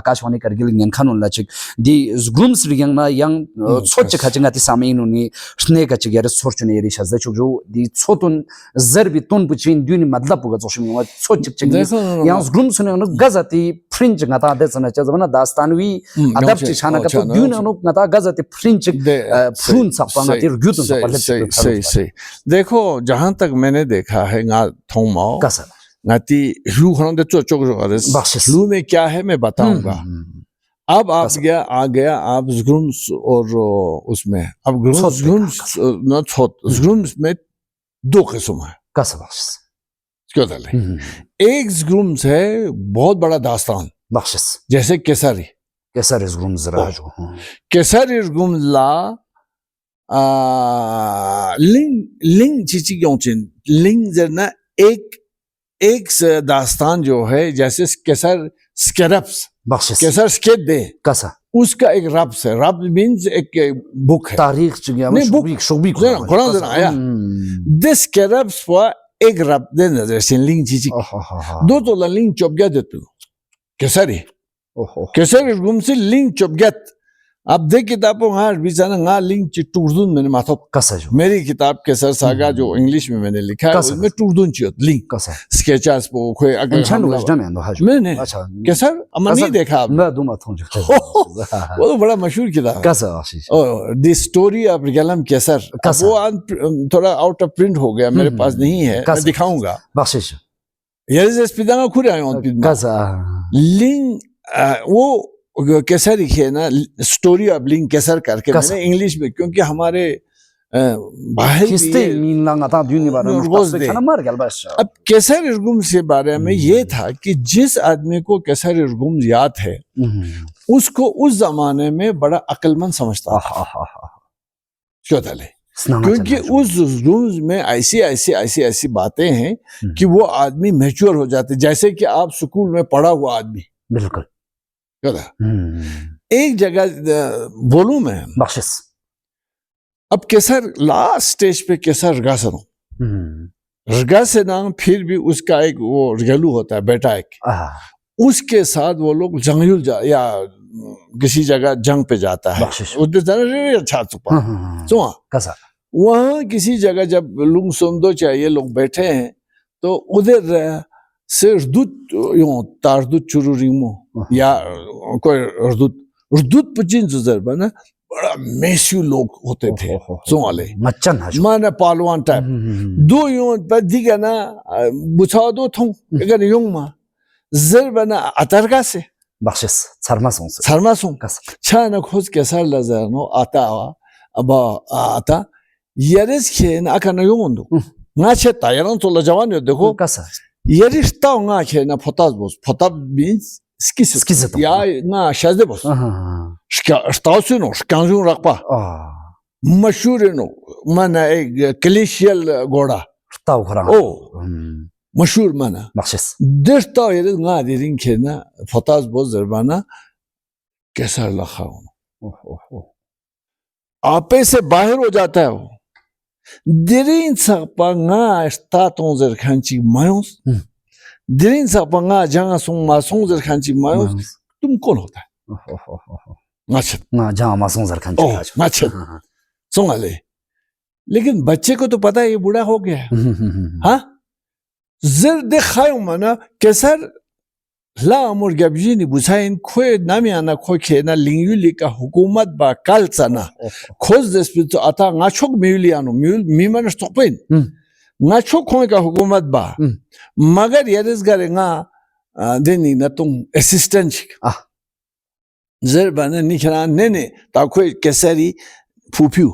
Akashvani Kargil न्यन खानुन लाचिक दी ग्रुम्स रियंग ना यंग छोच खचिंगा ति सामेनु नि स्ने का चिगर सोरचुने रि शज चुजु दी छोतुन जरबि तुन पुचिन दुनि मतलब पुगा जोशिम छोच चिक यंग ग्रुम्स ने न गजति फ्रिंज ngata de sana chazana dastanwi adapt chana ka to दुनि न ngata गजति फ्रिंज फ्रून सकपा ngati रुगुतु सकपा से देखो जहां तक मैंने देखा है nga थोमाओ कसा नाती लू खनन दे चोक लू में क्या है मैं बताऊंगा अब आप आ गया आप ज़्गुम्स और उसमें अब ज़्गुम्स में 2 किस्म है कसबस क्यों डाले एक ज़्गुम्स है बहुत बड़ा दास्तान बख्शिश जैसे केसरी ज़्गुम्स राजो केसरी ज़्गुम्स ला लिंग चीची क्यों चिन लिंग जरना एक दास्तान जो है जैसे केसर स्केरप्स केसर स्केट दे कसा उसका एक रब्स है रब्स मींस एक बुक है तारीख चुगिया में शुभी कुरान दिन आया दिस केरप्स फॉर एक रब दे नजर से लिंग चीची 2 तो लिंग चोप गया देते Kesari Keser irgum se link chopget. आप देख किताबों हाँ बिचारा हाँ लिंक टूरदून मैंने माथा कसा जो मेरी किताब केसर सागा जो इंग्लिश में मैंने लिखा है उसमें टूरदून चाहिए लिंक कसा स्केचेस वो कोई अगर इंसान वजन में अंदर हाजू मैंने केसर अमन नहीं देखा आप मैं दूँ माथों जो वो तो बड़ा मशहूर किताब कसा आशीष द स्टोरी ऑफ गलम केसर वो थोड़ा आउट ऑफ प्रिंट हो गया मेरे पास नहीं है मैं दिखाऊंगा आशीष ये स्पिदांगा खुद आए हैं कसा लिंक वो केसर लिखे ना स्टोरी ऑफ लिंक केसर करके मैंने इंग्लिश में क्योंकि हमारे बाहर अब केसर इर्गुम के बारे में ये था कि जिस आदमी को केसर इर्गुम याद है उसको उस जमाने में बड़ा अक्लमंद समझता था क्योंकि उस रूम में ऐसी बातें हैं कि वो आदमी मैच्योर हो जाते जैसे कि आप स्कूल में पढ़ा हुआ आदमी बिल्कुल एक जगह बोलूं मैं बख्शिश अब केसर लास्ट स्टेज पे केसर रगासना फिर भी उसका एक वो रगलू होता है बेटा एक उसके साथ वो लोग जंगल या किसी जगह जंग पे जाता है अच्छा वहां किसी जगह जब लुंग सोमदो चाहिए लोग बैठे हैं तो उधर से तारदूत चुरुरिमो या कोई अर्दूत पचिन जुजर ना बड़ा मेस्यू लोग होते थे सोमाले मच्चन माने पालवान टाइप दो यूं पर दिगा ना बुछा दो थों अगर यूं मा जर बना अतरगा से बख्शिश शर्मा सों छाना खोज के सर लजर नो आता अब आता यरेस के ना अकन यूं दो ना छे तायरन तो लजवान देखो कसा Yarışta ona kena potaz boz. Potaz means skizet. Ya na şazde boz. Ştausun o şkanjun rakpa. Mashhur no. Mana klişyel goda. Ştau kharan. O. Mashhur mana. Bخشش. Derta yeri na derin kena potaz boz zerbana keser lakha onu. आपे से बाहर हो जाता है वो Derin sapanga staton zerkanchi mayos. Derin sapanga janga song masong zerkanchi mayos. तुम कौन होता है? अच्छा ना जहाँ मासूम जरखांची अच्छा सुना ले लेकिन बच्चे को तो पता है ये बूढ़ा हो गया हाँ जर दिखायो मना केसर ला अमर गबजीनी बुझाइन खोए नामी आना खोए खेना लिंगुली का हुकूमत बा काल सना खोज दस्पित तो आता गाछोक मिलियानो मीमन स्टॉपिन गाछोक खोए का हुकूमत बा मगर यरिस गरेगा देनी न तुम असिस्टेंट जर बने निखरा नेने ताकोई केसरी फूफियो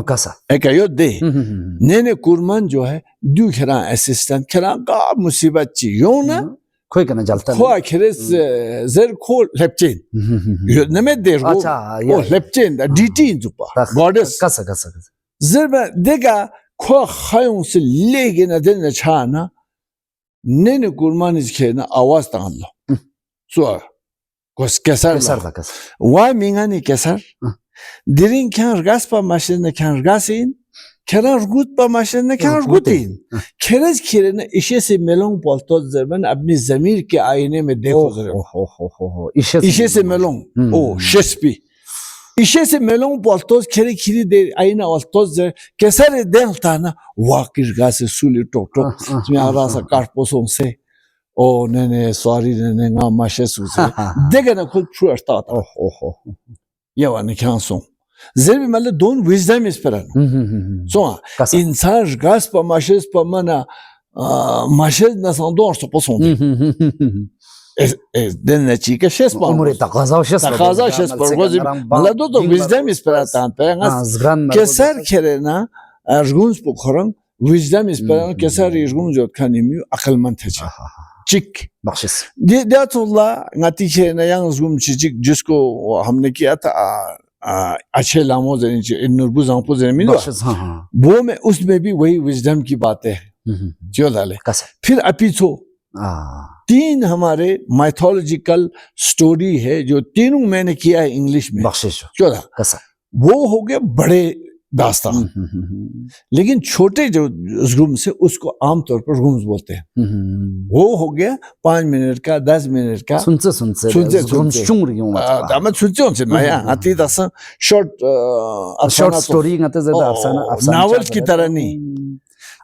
कैसा एक यो दे नेने कुरमान जो है दू खरा असिस्टेंट खरा का मुसीबत ची यो ना खोई करना जलता है खोआ खरेस जर खो लेप्चेन नमे देर वो लेप्चेन डीटी जुपा गॉडेस कैसा जर देगा खोआ खायों से लेगे ना देने चाहना नेने कुरमान इसके ना आवाज तान लो सुआ कोस केसर वाह मिंगानी केसर दिरिंग क्या रगास पा माशेन ने क्या रगासीन क्या रगूत पा माशेन ने क्या रगूतीन खेरज खेरे ने इशे से मेलोंग बोलतो जर्मन अपनी ज़मीर के आईने में देखो जर्मन इशे से मेलोंग ओ शेस्पी इशे से मेलोंग बोलतो खेरे खीरी दे आईना बोलतो जर केसर देलता ना वाकिर रगास सूली टोक इसमें आरासा काट पोसों से ओ नेने सॉरी नेने ना माशे सूसे देगा ना खुद छुअर्ता था ये वाने क्या सों ज़रूरी मतलब दोन विज़डम इस पर है सों इंसान रगास पा मना माशे ना सांडो और सो पोसों दिन ने चीके शेस पा उम्र तकाज़ा शेस पर वज़ी मतलब दो विज़डम इस पर आता है केसर खेरे ना अर्गुन्स पुखरंग विज़डम इस पर केसर अर्गुन्स जोत खानी में अकलमंद है चिक बख्शिश देअतुल्ला नतीजे न yang zoom चिक जिसको हमने किया था अच्छे लामों जरिए नूरबू जांपू जमीन वो में उसमें भी वही विजडम की बातें हैं जो डाले फिर अपिछो तीन हमारे माइथोलॉजिकल स्टोरी है जो तीनों मैंने किया है इंग्लिश में बख्शिश क्यों वो हो गए बड़े दास्तान। लेकिन छोटे जो रूम्स है उसको आमतौर पर रूम्स बोलते हैं। वो हो गया 5 मिनट का 10 मिनट का 순서 다만 순정 마야 아티 다서 शॉर्ट स्टोरी ngate ज़्यादा अफसाना नावल की तरह नहीं।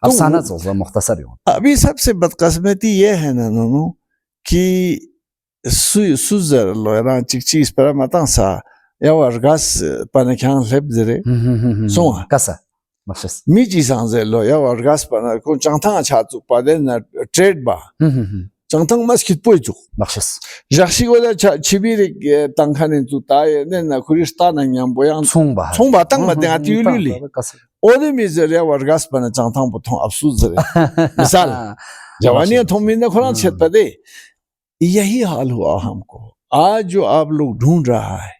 अफसाना ज़्यादा मुख्तसर हो। अभी सबसे बदकिस्मती ये है ना नोनो कि सुजर लोरा चिकचिस पर मतन सा या वर्गास पनख्यान लेब जरे सोआ कसा मखसस मिजी सांजे लो या वर्गास पन को चांथा छाचु पादे ना ट्रेड बा चांथा मस्कित पोइचु मखसस जासी गोदा छिबिरि तंखाने तु ताय ने ना खुरिस्ता ना न्याम बोयां 총바 तंग मते आति युली ओदे मिजर या वर्गास पन चांथा बुथों अफसोस जरे मिसाल जवानी थोमिन खोना छत पदे यही हाल हुआ हमको। आज जो आप लोग ढूंढ रहा है,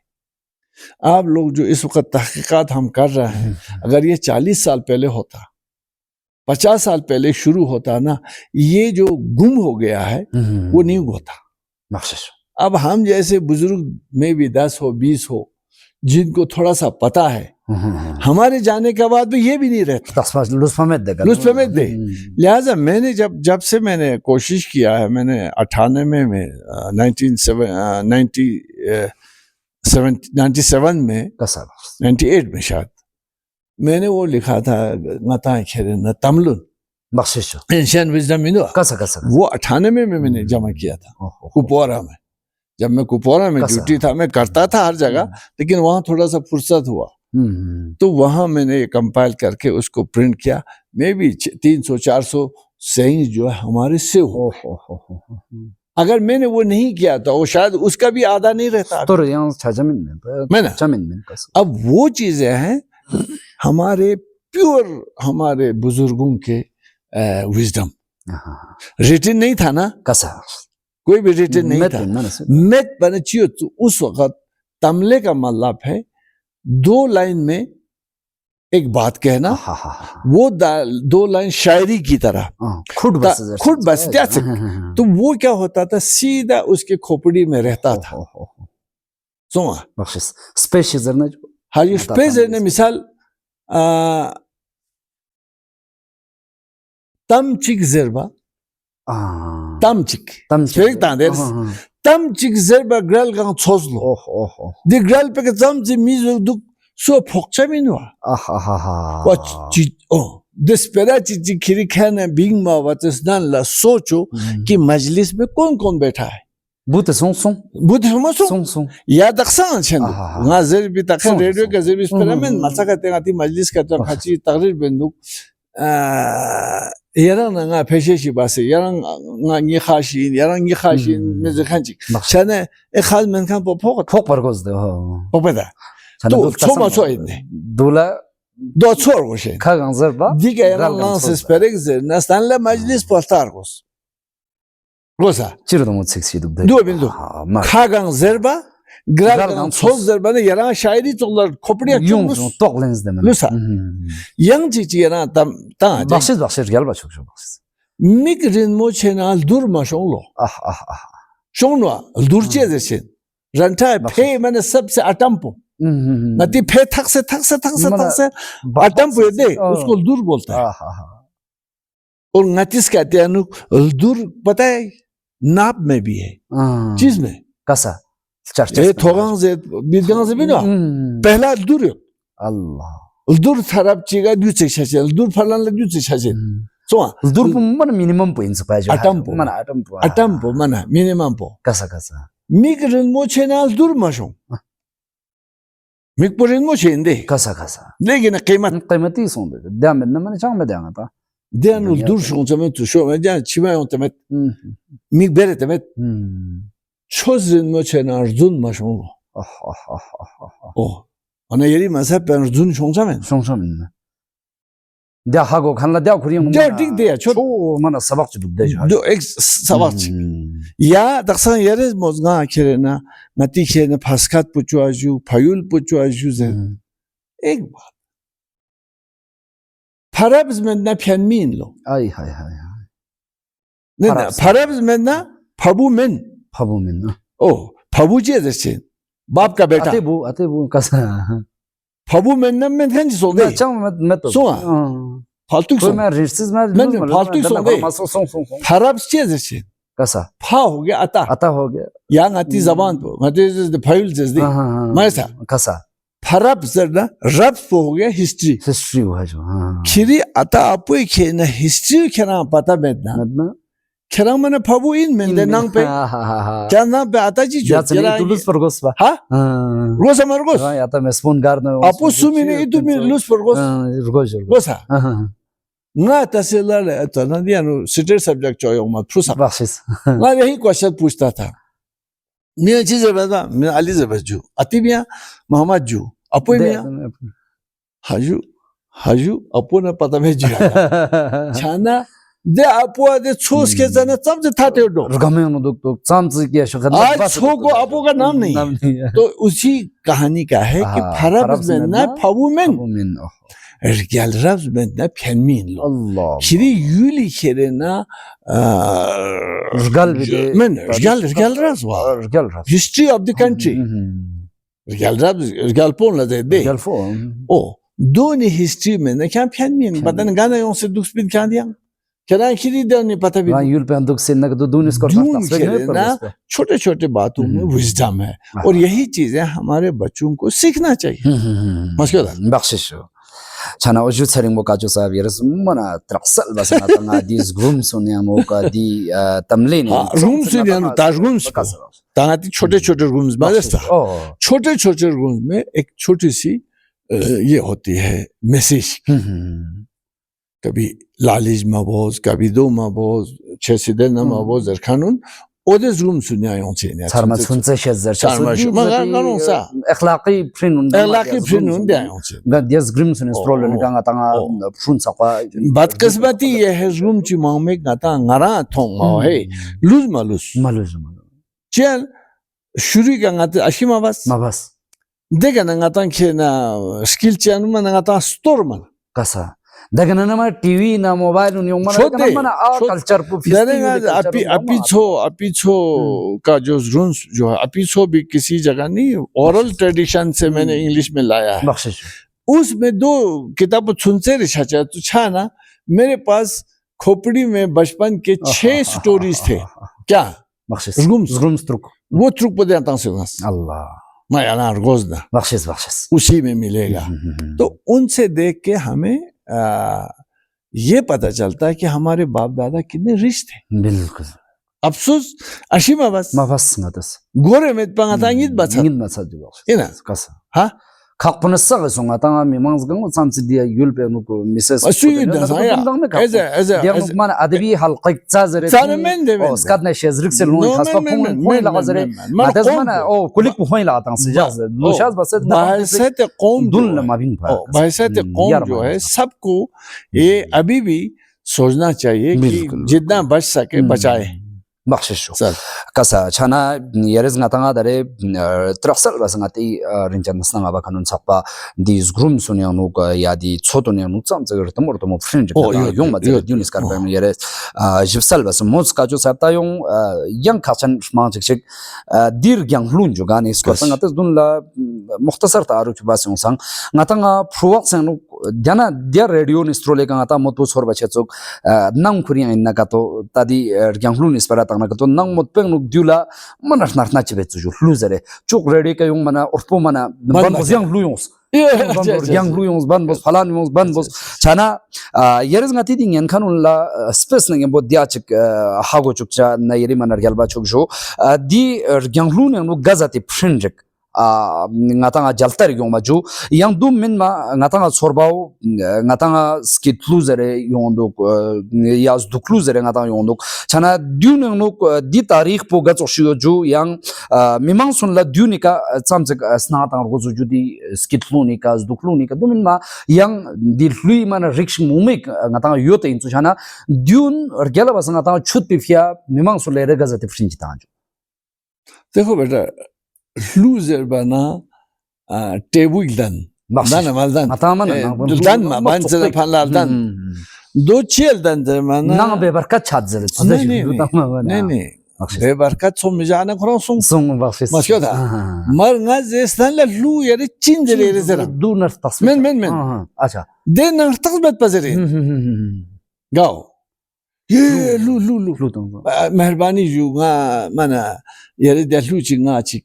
आप लोग जो इस वक्त तहकीकात हम कर रहे हैं, अगर ये 40 साल पहले होता, 50 साल पहले शुरू होता ना, ये जो गुम हो गया है वो नहीं होता। अब हम जैसे बुजुर्ग में भी 10 हो 20 हो जिनको थोड़ा सा पता है, हमारे जाने के बाद भी ये भी नहीं रहता। लुस्फमेद दे। लिहाजा मैंने जब से मैंने कोशिश किया है, मैंने 98 में 97 में 98 में शायद मैंने वो लिखा था नता खेरे न तमलुन एंशियंट विजडम इन वो 98 में मैंने जमा किया था कुपवारा में। जब मैं कुपवारा में ड्यूटी था, मैं करता था हर जगह, लेकिन वहां थोड़ा सा फुर्सत हुआ तो वहां मैंने कंपाइल करके उसको प्रिंट किया। मैं भी 300-400 सही जो है हमारे से हो। अगर मैंने वो नहीं किया तो वो शायद उसका भी आधा नहीं रहता। अब वो चीजें हैं हमारे प्योर हमारे बुजुर्गों के विजडम। रिटन नहीं था ना, कोई भी रिटन नहीं था। मेट बने चियो तो उस वक्त तमले का मतलब है 2 लाइन में एक बात कहना, वो 2 लाइन शायरी की तरह खुद बस तो वो क्या होता था, सीधा उसके खोपड़ी में रहता था। हाँ ये स्पेशर ने मिसाल तमचिक ज़रबा तमचिक तमचिक ज़रबा ग्रल का छोसलो दे ग्रल पे के तमचिक मिज़ो दुख सो फोक्चा मिनवा दस्पेरा चीज़ खिरी खाने बिंग मावतस्तान ला सोचो कि मजलिस में कौन कौन बैठा है। बुत सोंग या दक्षिण चंद नाज़र भी तक रेडियो के ज़रिए स्पेरा में मसा करते हैं आती मजलिस का तो खाची तकरीर बंदूक यारंग ना पेशे शिबासे यारंग ना ये खाशी में ज़खांची चने एक खाल में खान पोक पर गोज़ दे हो पोपदा तो छोमा छोइने दूला दो छोर गोशे खागंग ज़रबा दिके यारंग लांस स्पेरेग ज़र नस्तान ले मजलिस पोस्टार गोस गोसा चिरो तो मुझसे सीधे दो बिंदु खागंग ज़रबा ग्रागंग छोड़ ज़रबा ने यारंग शायरी तो लड़ खोपड़िया क्यों तोक लेंस दे में लुसा यंग चीज़ यारंग तम बख्शिश गया बच्चों मिक रिन्मो चैनल दूर माशोंलो शोंवा दूर चीज़ है रंटा फे मैंने सबसे अटम्पो नती फे थक से अटम्पो दे उसको दूर बोलता है और नतीस कहते हैं दूर पता है नाप में भी है चीज में कैसा ये थोगांग से बिदगांग से भी ना पहला दूर अल्लाह दूर थरप चीगा दूसरे छाचे दूर फलन ले दूसरे छाचे so दूर मन मिनिमम पॉइंट्स पाहिजे अटम्पो मन मिनिमम पो कैसा मिक रिन्मो चैनल दूर माशो मिक पर रिन्मो चेंदे कैसा लेकिन कीमती सोंदे दाम में मन चांग में देंगा था देन दूर शों जमे तो शो में जान छिमा हों तमें मिक बेरे तमें छोज रिन्मो चैनल दूर माशो ओ अने यरी मसा पर दूर शों जमे दे हागो खानला दे खुरी दे ठीक दे छो मन सबक च दुदे दो एक सबक या दक्सन यरे मोजगा खेरेना नती खेने फास्कात पुचवाजू फायुल पुचवाजू जे एक बात फरब्स में ना फैनमीन लो आई हाय नहीं ना फरब्स में ना फबू में ओ फबू जे जैसे बाप का बेटा आते बू कैसा Fabu men henci son değil. मैं तो Son. Faltuk कोई son. मैं रिश्तेदार मैं मैं फालतू ही सुन गई। सुन Harap çizesi. कैसा Fa हो गया आता. आता हो गया Yang ati zaman bu. Mate fail cezdi. Maysa. कैसा Harap zerna rap हो गया history. हिस्ट्री हुआ जो Kiri ata apu ke na history kena pata bedna. मतलब Kera mana fabu in men de nang pe. Kya nang pe ata ji jo. या चलिए तुलुस पर गोस बा Ha? Rosa margos. या तो मैं स्पून गार्ड में Apu sumine itu mi lus pergos. रुको Rosa. Nga taselar to na dia no state subject choyo ma prusa. बख्शिश मैं यही क्वेश्चन पूछता था मैं चीज बता मैं अली जबजू अति मियां मोहम्मद जू अपो मियां हाजू अपो ने पता में जू छाना दे अपो दे छोस के जना सब जे था ते दो गमे नो तो चांस किया शो आज छो को अपो का नाम नहीं है तो उसी कहानी का है कि फरब में ना फबू में Rgal Rabs bende penmin lo. Allah. Kiri yuli kerena Rgal bir de. Men Rgal Rabs var. Rgal Rabs. History of the country. Rgal Rabs Rgal pon la de. Rgal pon. O doni history men ne kan penmin. Badan gana yon se dux bin kan diyan. Keran kiri de ne pata bin. वहाँ you'll पे अंदुक से नक दो दून इसको Doon kerena छोटे-छोटे बातों में wisdom है और यही चीजें हमारे बच्चों को सीखना चाहिए. मस्कुरा. बख्शिश छाना ओजु छरिंग बोका जो सा विरस मना ट्रक्सल बस ना तना दिस ग्रूम सुनिया मोका दी तमलिन रूम सुनिया नो ताज रूम्स तांगाती छोटे-छोटे रूम्स बाजता छोटे-छोटे रूम्स में एक छोटी सी ये होती है मैसेज कभी लालिज मबोज कभी दो मबोज छह सीधे न मबोज दरखानुन ओदेस रूम सुनिया योंचे ने छरमा सुनसे शेजर छरमा मगानो सा اخلاقي फ्रिन दे योंचे दिस ग्रूम सुने स्ट्रोल ने कांगा तांगा फ्रुन सका बदकिस्मती ये है रूम ची मामे गाता ngara thong ma है लूज मालूस चल शुरू का गाते अशिमा बस देखा ना गाता के ना स्किल चैन में ना गाता स्टोर में कसा देखा ना हमारे टीवी ना मोबाइल उन्हीं उम्र ना आ कल्चर को अपिछो का जो रूम्स जो है अपिछो भी किसी जगह नहीं ओरल ट्रेडिशन से मैंने इंग्लिश में लाया है उसमें दो किताब सुनसे रिसर्च तो छा ना मेरे पास खोपड़ी में बचपन के 6 स्टोरीज थे क्या रूम्स ट्रुक वो ट्रुक पर देता हूँ अल्लाह मैं अनार गोज़ना बख्शिश उसी में मिलेगा तो उनसे देख के हमें ये पता चलता है कि हमारे बाप दादा कितने रिच थे बिल्कुल अफसोस अशिमा बस गोरे में पंगातांगित बचा इना कसा हाँ खाकपुन सग सोंगा तांगा मिमांस गंगो सामसे दिया यूल पे नुको मिसेस असुई दसाया ऐसे दिया मान अदबी हल्का चाजरे ओ स्कादने शेजरिक से लोन खास पॉइंट लगा जरे मादस माना ओ कुलिक पॉइंट लगा तांग से जाज लोशास बस बहसत कौम दुल माबिन फा बहसत कौम जो है सबको ये अभी भी सोचना चाहिए कि जितना बच सके बचाए बख्शिश कसा छाना यरेज ngata dare traksal bas ngati rinjan snanga ba kanun sakpa dis grum sunya no ya di chotonya no cham chagar tomor tomo friend yong ma de dunis kar ba yere jibsal bas moz ka jo sapta yong yang kachan ma chik dir gyang lun jo gan is ko ngata dun la mukhtasar taaruf bas yong sang ngata nga pruwak sang no jana dia radio ni strole ka ngata motu sor ba chok nang khuri na ka to tadi gyang lun is para na to nang mot peng nuk dula mana na chibe chu luzere chuk ready ka yung mana orpo mana ban yang luyons yang luyons ban bos falan yons ban bos chana yeres ngati ding yan khanun la space na bo dia chik hago chukcha na yeri manar galba chuk jo di yang lun no gazati prinjek ngata nga jaltar yung maju yang dum min ma ngata nga sorbao ngata nga skit luzere yung dok yaz duk luzere ngata yung dok chana dun no di tarikh po ga choshiyo ju yang mimang sun la dunika chamjek snata ngo ju di skit lunika duk lunika dum min ma yang di lui mana riksh mumik ngata nga yote in chana dun rgela bas ngata chut pifia mimang sun le ga zati frinji ta देखो बेटा loser bana table dan dan maldan dan ma ban zela panlardan do chel dan mana nang be barkat chadzel ne beberkat som mijana kurang song bakşis masyo da mar nga zestan la lu yeri Çin deleri zera du nart tasmet men acha de nart tasmet pazeri gao ye lu meherbani ju nga mana yeri de lu chi nga chi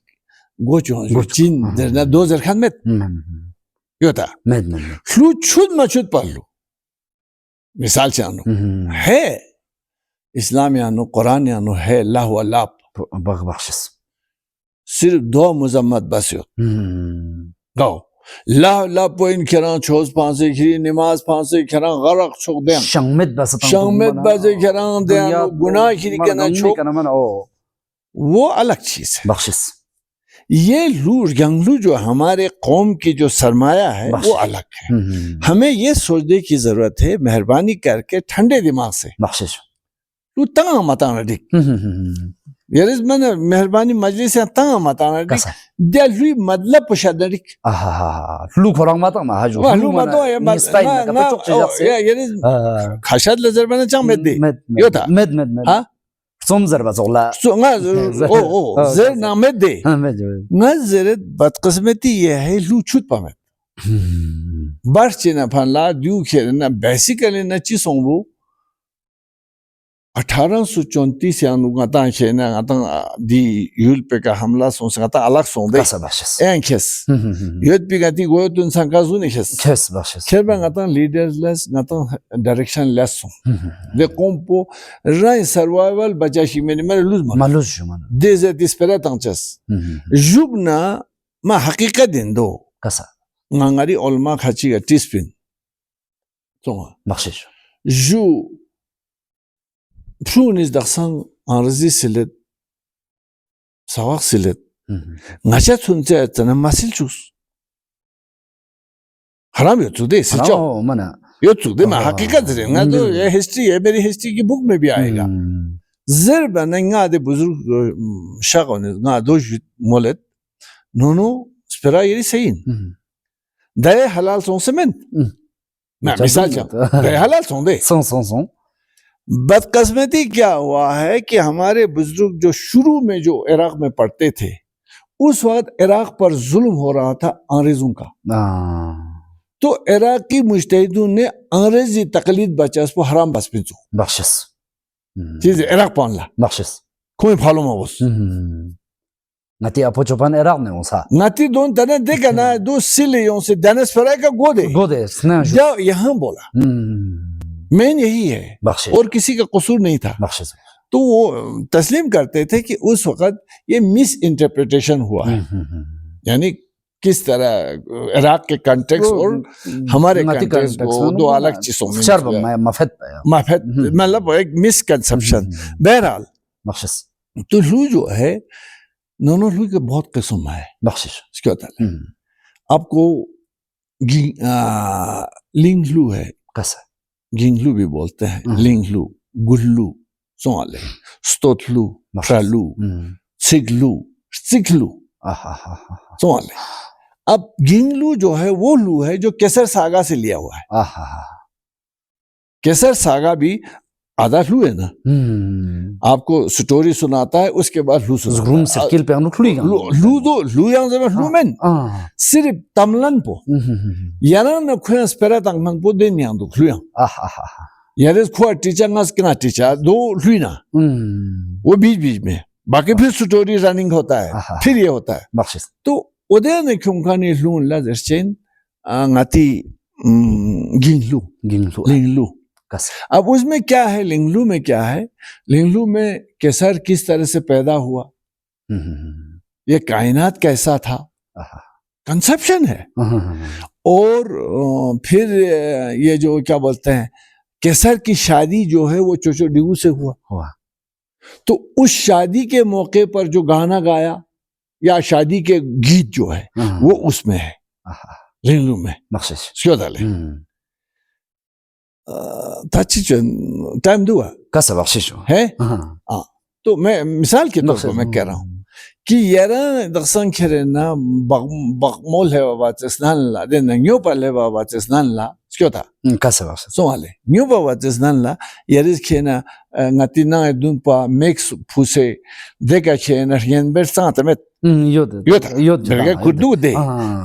gocho Çin derna dozer khanmet yota med lu chud ma chud parlu misal chanu है इस्लाम यानो कुरान यानो है अल्लाह अल्लाह bakşis सिर्फ दो मुजम्मत बस यो गाओ ला ला पोइन केरा छोज पांसे खरी नमाज पांसे केरा गरक छोक दें şangmet bas केरा दे गुनाह खरी केना छोक वो अलग चीज है bakşis ये लूर गंगलू जो हमारे कौम की जो सरमाया है वो अलग है हमें ये सोचने की जरूरत है मेहरबानी करके ठंडे दिमाग से bakşis lu tanga matana dik yeriz mana meherbani majlis ya tanga matana dik de lui madla pushadik lu korang mata ma haju lu mato ya ya yeriz khashad lazer bana chang meddi yota med ha som zarba zola so nga o zer na meddi nga zeret badqismeti ye hai lu chut pamet barchina phanla du kherna basically na chi songbu 1834 यानु गता खेना गता दी you'll पे का हमला सोंस गता अलग सोंदे एंकेस युद्ध पे गति गयो तुन संकाजु ने खेस खेबा गता लीडरलेस गता डायरेक्शन लेस दे कोम्पो राय सर्वाइवल बचाशी में मेरे लूज मन देजे दिसपेरा तंचस जुबना मा हकीकत दिंदो कसा ngangari olma khachi ga tispin so bakshish ju Prunis daksan arzi silet sawak silet ngacha tunche tana masil chus haram yotu de silcho mana yotu de ma hakikat de nga to ye history ye meri history की book में भी आएगा जर बने nga de buzurg shagone nga do molet nono spera yeri sein daye halal son semen na misal daye halal son de son बदकिस्मती क्या हुआ है कि हमारे बुजुर्ग जो शुरू में जो इराक में पढ़ते थे उस वक्त इराक पर जुल्म हो रहा था अंग्रेजों का तो इराकी मुजतहिदों ने अंग्रेजी तकलीद बचास को हराम बस पिंचो बख्शिश चीज इराक पानला बख्शिश कोई फॉलो में बस नती अपो चोपन इराक में उसा नती दोन तने देखा ना दो सिलियों से डेनिस फराय का गोदे जाओ यहाँ बोला मेन यही है और किसी का कसूर नहीं था तो वो तस्लीम करते थे कि उस वक्त ये मिस इंटरप्रिटेशन हुआ है यानी किस तरह इराक के कॉन्टेक्स्ट और हमारे कॉन्टेक्स्ट को दो अलग चीजों में मफद मतलब एक मिसकंसेप्शन बहरहाल तो लू जो है दोनों लू के बहुत किस्म है इसके होता है आपको लिंग लू है कैसा गिंगलू भी बोलते हैं लिंगलू गुल्लू सोले स्तोतलू मफरालू सिगलू सिगलू सोले अब गिंगलू जो है वो लू है जो केसर सागा से लिया हुआ है केसर सागा भी आधा लू है ना आपको स्टोरी सुनाता है उसके बाद लू रूम सर्किल पे लू दो लू yang zama lू men सिर्फ तमलन पो याना न खुया स्पेरा तंगन पो दिन yang दो लू yang यारेस खुआ टीचर नस किना टीचर दो लूना वो बीच बीच में बाकी फिर स्टोरी रनिंग होता है फिर ये होता है तो उदय ने क्यों खाने लू लाजर चेन ngati गिंगलू अब उसमें क्या है लिंगलू में क्या है लिंगलू में केसर किस तरह से पैदा हुआ ये कायनात कैसा था कंसेप्शन है और फिर ये जो क्या बोलते हैं केसर की शादी जो है वो चोचो डिगू से हुआ तो उस शादी के मौके पर जो गाना गाया या शादी के गीत जो है वो उसमें है लिंगलू में टाइम दुआ कैसा बख्शिश है तो मैं मिसाल के तौर पर मैं कह रहा हूँ कि यारा दक्षिण खेरे ना बगमोल है बाबा चस्नान ला दे नंगियों पर ले बाबा चस्नान ला क्यों था कैसे बात सोमाले न्यू बाबा जिसनन ला यरिस खेना ngati na dun pa mix phuse deka khena yenber santa met yod berga kudu de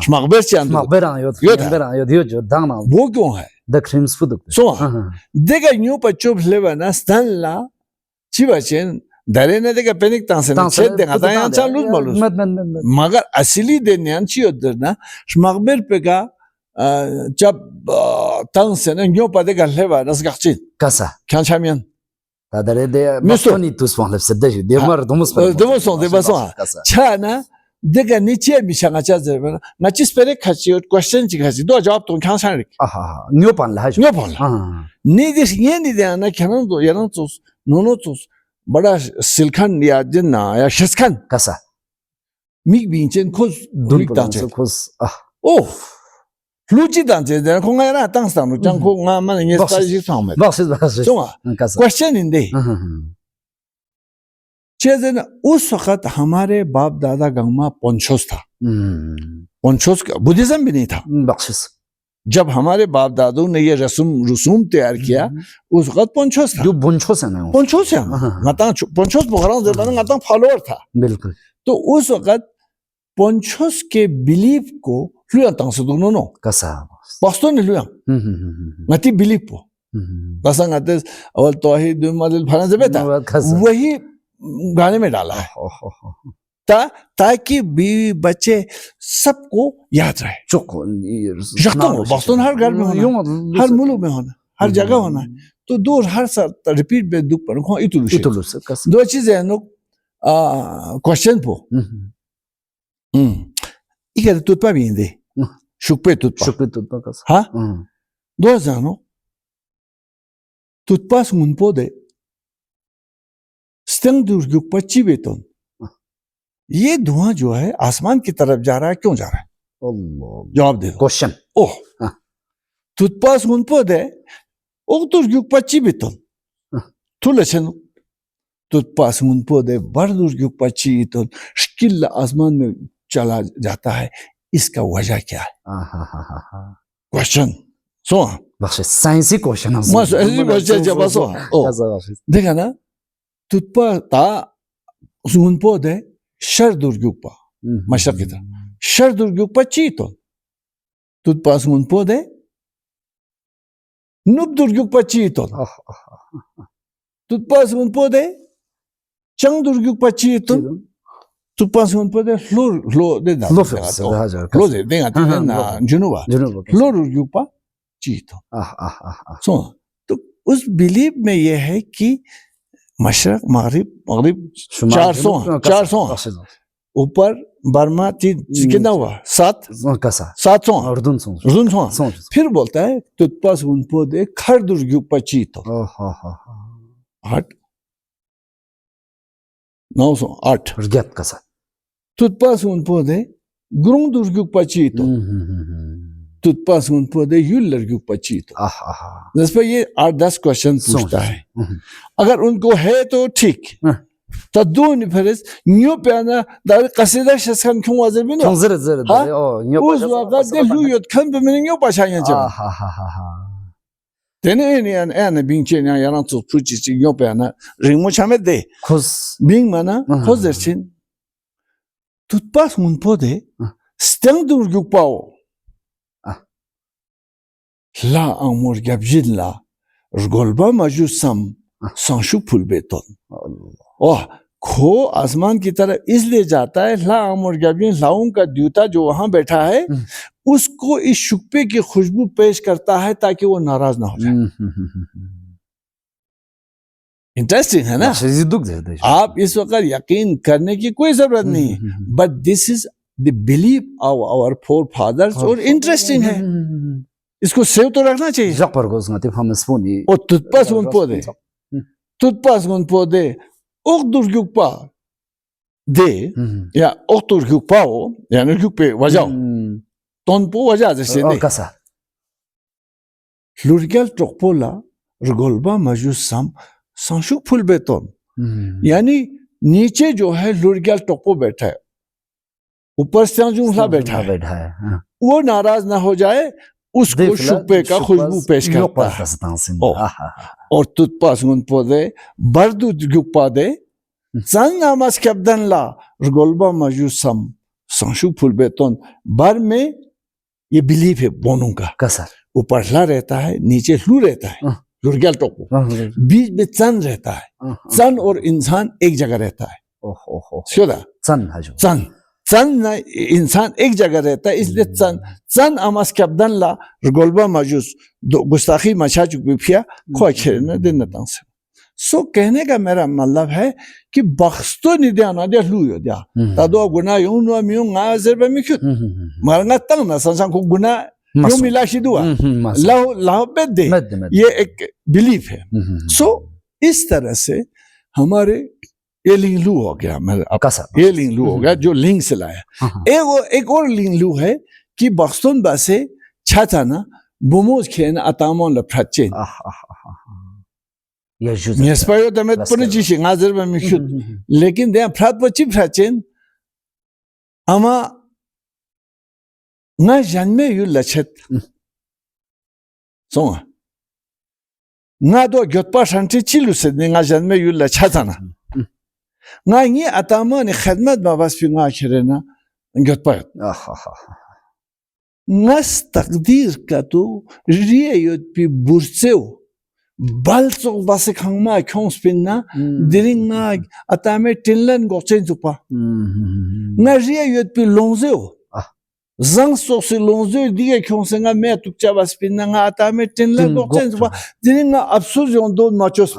smagber chan yod dana वो क्यों है the creams food so deka new pa chop leva na stan la chibachen dare ne deka penik tansen chet de gata yan chalus malus magar asli de nyan chi odder na smagber pega जब tansen new pa deka leva nas gachin kasa kan chamyan Adare de mastoni tus mahlev sedej de mar domus chana dega niche mi changa cha zerba na chi spere khachi question chi khachi do jawab ton khang san rik aha nyopan la ni dis ye ni de ana khanan do yaran tus nono tus bada silkhan ya jinna ya sheskan kasa mig binchen khos durik ta che khos oh luchi danche de konga ra tang sang lu chang ko nga man ye sta ji sang me boss so question in de चेज़न उस वक़्त हमारे बाप दादा गंगमा ponchos था ponchos Buddhism भी नहीं था बख्शिश जब हमारे बाप दादों ने ये रसूम तैयार किया उस वक़्त पोंचोस था जो पोंचोस है ना पोंचोस है ngata पोंचोस बोगरां जब ngata फॉलोअर था बिल्कुल तो उस वक़्त पोंचोस के बिलीफ को लुयां तंग से दोनों नो कसा बस्तों ने लुयां ngati बिलीफ को बसा ngate अवल तौहीद दुमादिल फना जबे था वही गाने में डाला है ताकि बीवी बच्चे सबको याद रहे हर घर में होना हर मुल्क में होना हर जगह होना तो दो हर साल रिपीट में दुख पर दो चीजें हैं क्वेश्चन पो इके तुत्पा भी इंदे शुक्पे तुत्पा हाँ दो जानो तुत्पा सुनपो दे स्टंग दुर्गुक पच्ची बेतन ये धुआं जो है आसमान की तरफ जा रहा है क्यों जा रहा है जवाब दे क्वेश्चन ओह तुत्पास मुनपो दे ओ दुर्गुक पच्ची बेतन तुलसन तुत्पास मुनपो दे बर दुर्गुक पच्ची बेतन स्किल आसमान में चला जाता है इसका वजह क्या है क्वेश्चन सो बस साइंसी क्वेश्चन देखा ना tutpa ta sunpo de shar durgukpa mashaqita shar durgukpa chito tutpa sunpo de nub durgukpa chito tutpa sunpo de chang durgukpa chito tutpa sunpo de hlo de da hlo de denga na junuba hlo durgukpa chito so तो उस believe में यह है कि मशरक मगरिब 400 ऊपर Burma कितना हुआ 700 फिर बोलता है तुत्पास उनको दे खर दुर्गुपची तो 908 तुत्पास उनको दे ग्रुंग दुर्गुपची तो तुत्पास उनको दे युलर गुपची तो जिस पर ये 8-10 क्वेश्चन पूछता है अगर उनको है तो ठीक तो दो निफरस न्यू प्याना दार कसीदा शसन क्यों वाजब नहीं उस वक्त दे लुयत खन पे मैंने न्यू पाशाया जब तेने ने बिंचे ने याना तो पूछी ची न्यू प्याना रिंगो छामे दे खुश बिंग माना खुश दर्शन तुत्पास उनको दे स्टंग दुर गुपाओ ला amor gabjin la rgolba majusam सांशु फुल बेतन ओह खो आसमान की तरफ इसलिए जाता है ला amor gabjin लाऊं का द्यूता जो वहां बैठा है उसको इस शुक्पे की खुशबू पेश करता है ताकि वो नाराज ना हो जाए इंटरेस्टिंग है ना आप इस वक्त यकीन करने की कोई जरूरत नहीं but this is the believe of our forefathers और इंटरेस्टिंग है इसको सेव तो रखना चाहिए और तुत्पास उन पौधे ओक दुर्गुपा दे या ओक दुर्गुपा हो या दुर्गुपे वजाओ तोनपो वजा जैसे दे लुरगल टोकपोला रगोलबा मजुसम सांशुक फुल बेतोन यानी नीचे जो है लुरगल टोकपो बैठा है ऊपर सांजुला बैठा है वो नाराज ना हो जाए उसको शुक्पे का खुशबू पेश करता है और तुतपास गुन पौधे बर्दू गुप्पादे संग आमस कब्दन ला रगोलबा मजूसम संशु फुल बेतोन बार में ये बिलीफ है बोनों का कसर ऊपर ला रहता है नीचे लू रहता है लुरगल टोपो बीच में चन रहता है चन और इंसान एक जगह रहता है चन चन इंसान एक जगह रहता है इसलिए चन चन आमस कब्दन ला रगोलबा मजूस गुस्ताखी मचा चुकी फिया खोच न दिन तंग से सो कहने का मेरा मतलब है कि बख्स्तो निद्याना दे लुयो दिया तादो गुना यूं नो मियों गा जरबे मिक्युत मारना तंग ना संसां को गुना यूं मिला शिदुआ लाओ बेदे ये एक बिलीफ है सो इस तरह से हमारे ये लिंगलू हो गया मेरा ये लिंगलू हो गया जो लिंग से लाया एक और लिंगलू है कि बख्तों बासे छाता ना बुमोज खेन अतामों लफ्राचे Nespayo demet bunu çişi hazır ve müküt. Lekin de frat bacı fraçen ama na janme yul lachet. Sonra na do götpa şanti çiluse na janme yul lachatana. Na ni atama ni khidmat babas fi na kirena götpa. Nas takdir katu riye yot pi burseo balso base khangma khong spinna diring na atame tinlan gochen chupa na ria yot pi longzeo zang so se longzeo diye khong senga me tukcha bas spinna nga atame tinlan gochen chupa diring na absurd don machos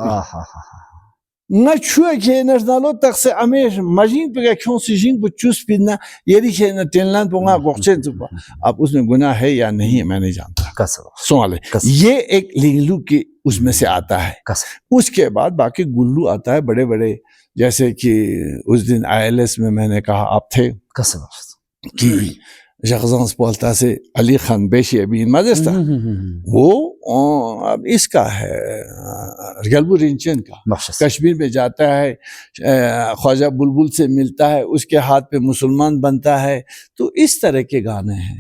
na chue ke nerdalo taxe amer majin pe khong si jing bu chus pinna yeri ke na tinlan ponga gochen chupa ab usme गुनाह है या नहीं मैं नहीं जानता सवाल है ये एक लिंगलू की उसमें से आता है उसके बाद बाकी गुल्लू आता है बड़े बड़े जैसे कि उस दिन ILS में मैंने कहा आप थे कि जगजांस बोलता से अली खान बेशी अभी मजेस्ता वो अब इसका है गलबू रिंचन का कश्मीर में जाता है ख्वाजा बुलबुल से मिलता है उसके हाथ पे मुसलमान बनता है तो इस तरह के गाने हैं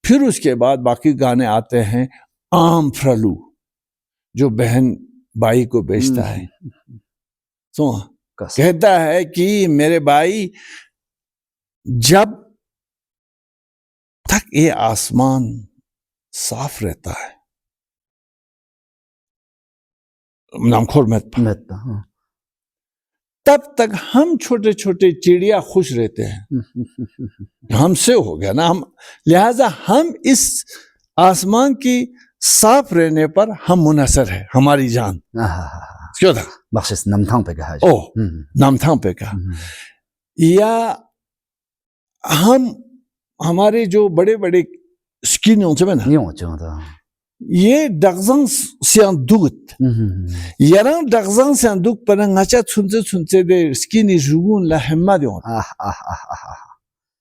फिर उसके बाद बाकी गाने आते हैं आम फ्रलू जो बहन भाई को बेचता है तो कहता है कि मेरे भाई जब तक ये आसमान साफ रहता है नामखोर मत तब तक हम छोटे छोटे चिड़िया खुश रहते हैं हमसे हो गया ना हम लिहाजा हम इस आसमान की साफ रहने पर हम मुनसर है हमारी जान क्यों था बख्शिश नमथांग पे कहा ओ नमथांग पे कहा या हम हमारे जो बड़े बड़े स्किन होते हैं ना ये डगजंग सियांदुत यारंग डगजंग सियांदुत पर ngacha chunche de skin is rugun la hemma de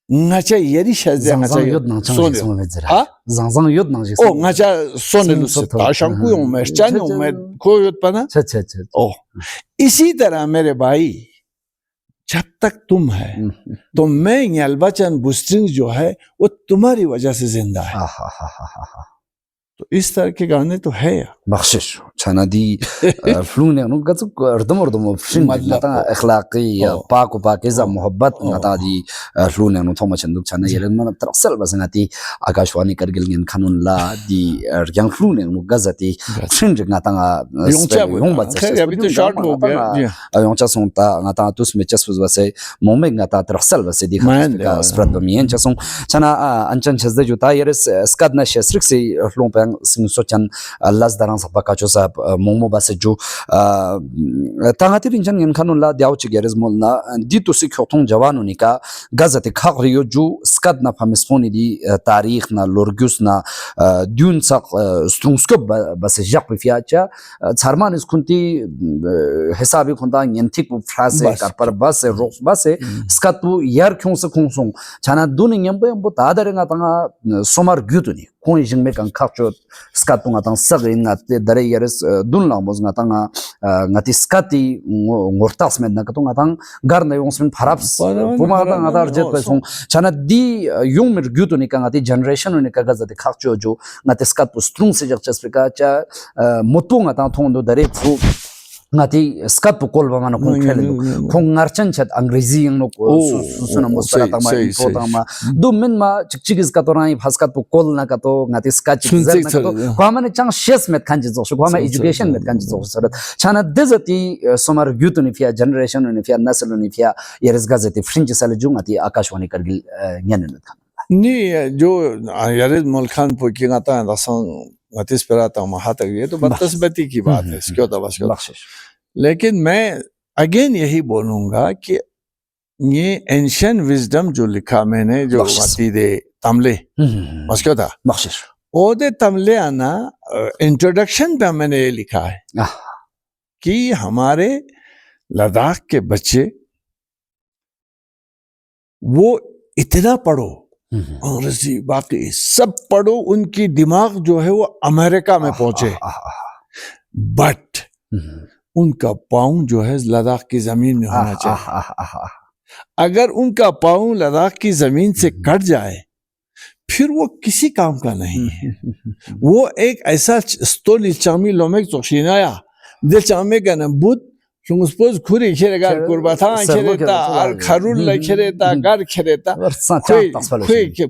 ngacha yeri shaze ngacha yod nang zang yod nang o ngacha sonelu se ashanku yo mer chan yo mer ko yod pana ओ इसी तरह मेरे भाई जब तक तुम है तो मैं यलबचन बुस्ट्रिंग जो है वो तुम्हारी वजह से जिंदा है तो इस तरह के गाने तो है यार बख्शिश छाना दी फ्लून है उनका तो अर्दम फिल्म नता अखलाकी पाक पाकिज़ा मोहब्बत नता दी फ्लून है उन थोमा चंदुक छाना ये मन तरसल बस नती आकाशवाणी करगिल गिन खानुन ला दी अर्जंग फ्लून है उनका गजती फिल्म नता यों बच्चे अभी तो शॉर्ट हो गया यों चा सोंता नता तुस में चस्पस बसे मोमे नता तरसल बसे दी खाना स्प्रेड बमियन चा सों छाना अंचन छजदे जुता ये स्कद न शेस्रिक से फ्लून पे सिंसोचन लाज दारां सब काचो साहब मोमो बासे जो तांगाती रिंजन इन खानुन ला दियाव चिगेरज मोलना दितु से खोथों जवानो निका गजते खगरियो जो स्कद ना फमिस्फोनी दी तारीख ना लोरगुस ना द्यून सक स्ट्रुंस्को बासे जक पियाचा छरमान इस खुंती हिसाबी खुंदा यंथिक फ्रासे कर पर बासे रोक्स बासे स्कद पु यार क्यों से खुंसों छाना दुन यंबे यंबो तादरेंगा तंगा सोमर ग्युतुनी कोई जिंग में कं खाचो स्कद पुंगा तंग सगरिन ना ते दरे Yaris dun la mos nga tanga ngati skati ngortas med na katung atang gar na yung smin paraps puma tang adar jet pa song chana di yung mer gyutu ni kanga di generation ni kaga zati khakcho jo ngati skat pu strung se jak chaspeka cha motu nga tang thong do dare fu ngati skat pu kol ba mana kong khele kong ngarchan chat angrezi yang no susuna mosara ta ma info ta ma du min ma chik skat rai phaskat pu kol na ka to ngati skat chik zar na ka to ko ma chang shes met khanji zo ko ma education met khanji zo sarat chana dezati somar gyutu ni fia generation ni fia nasl ni fia yeres gazeti fringe sal jung ati akashwani kargil nyan met khan ni jo yeres mulkhan pu ki ngata dasan ngati sperata ma hata ye to बदकिस्मती की बात है इसको तो बस लेकिन मैं again यही बोलूंगा कि ये एंशियंट विजडम जो लिखा मैंने जो वाती दे तमले उसको था बख्शिश ओ दे तमले आना इंट्रोडक्शन पे मैंने ये लिखा है कि हमारे लद्दाख के बच्चे वो इतना पढ़ो अंग्रेजी बाकी सब पढ़ो उनकी दिमाग जो है वो अमेरिका में पहुंचे बट उनका पाँव जो है लद्दाख की जमीन में होना चाहिए अगर उनका पाँव लद्दाख की जमीन से कट जाए फिर वो किसी काम का नहीं है वो एक ऐसा स्टोली चामी लोमेक चोशिनाया दे चामे का न बुत Şunguspos kuri keregar kurbata kereta ar kharul la kereta gar kereta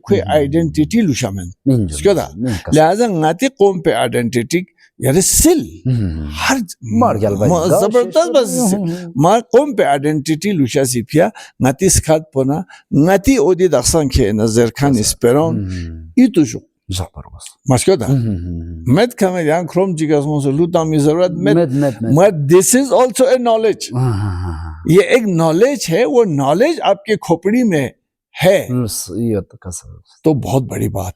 koi identity lushamen skoda lihaza ngati qom pe identity yare sil har mar gal bay zabardast bas mar qom pe identity lusha sipya ngati skhat pona ngati odi daksan ke nazar khan esperon ituju zaparwas maskoda med kame yan krom jigas mo luta mi zarurat med this is also a knowledge ये एक knowledge है वो knowledge आपके खोपड़ी में है तो बहुत बड़ी बात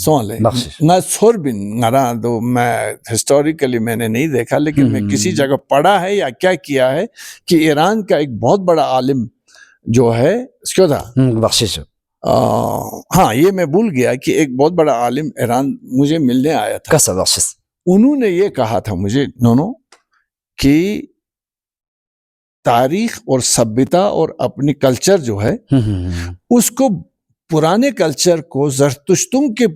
सोले ना छोर बिन नरा तो मैं हिस्टोरिकली मैंने नहीं देखा लेकिन मैं किसी जगह पढ़ा है या क्या किया है कि ईरान का एक बहुत बड़ा आलिम जो है इसको था बख्शिश हाँ ये मैं भूल गया कि एक बहुत बड़ा आलिम ईरान मुझे मिलने आया था उन्होंने ये कहा था मुझे नोनो कि तारीख और सभ्यता और अपनी कल्चर जो है उसको पुराने कल्चर को जरतुश्तुम के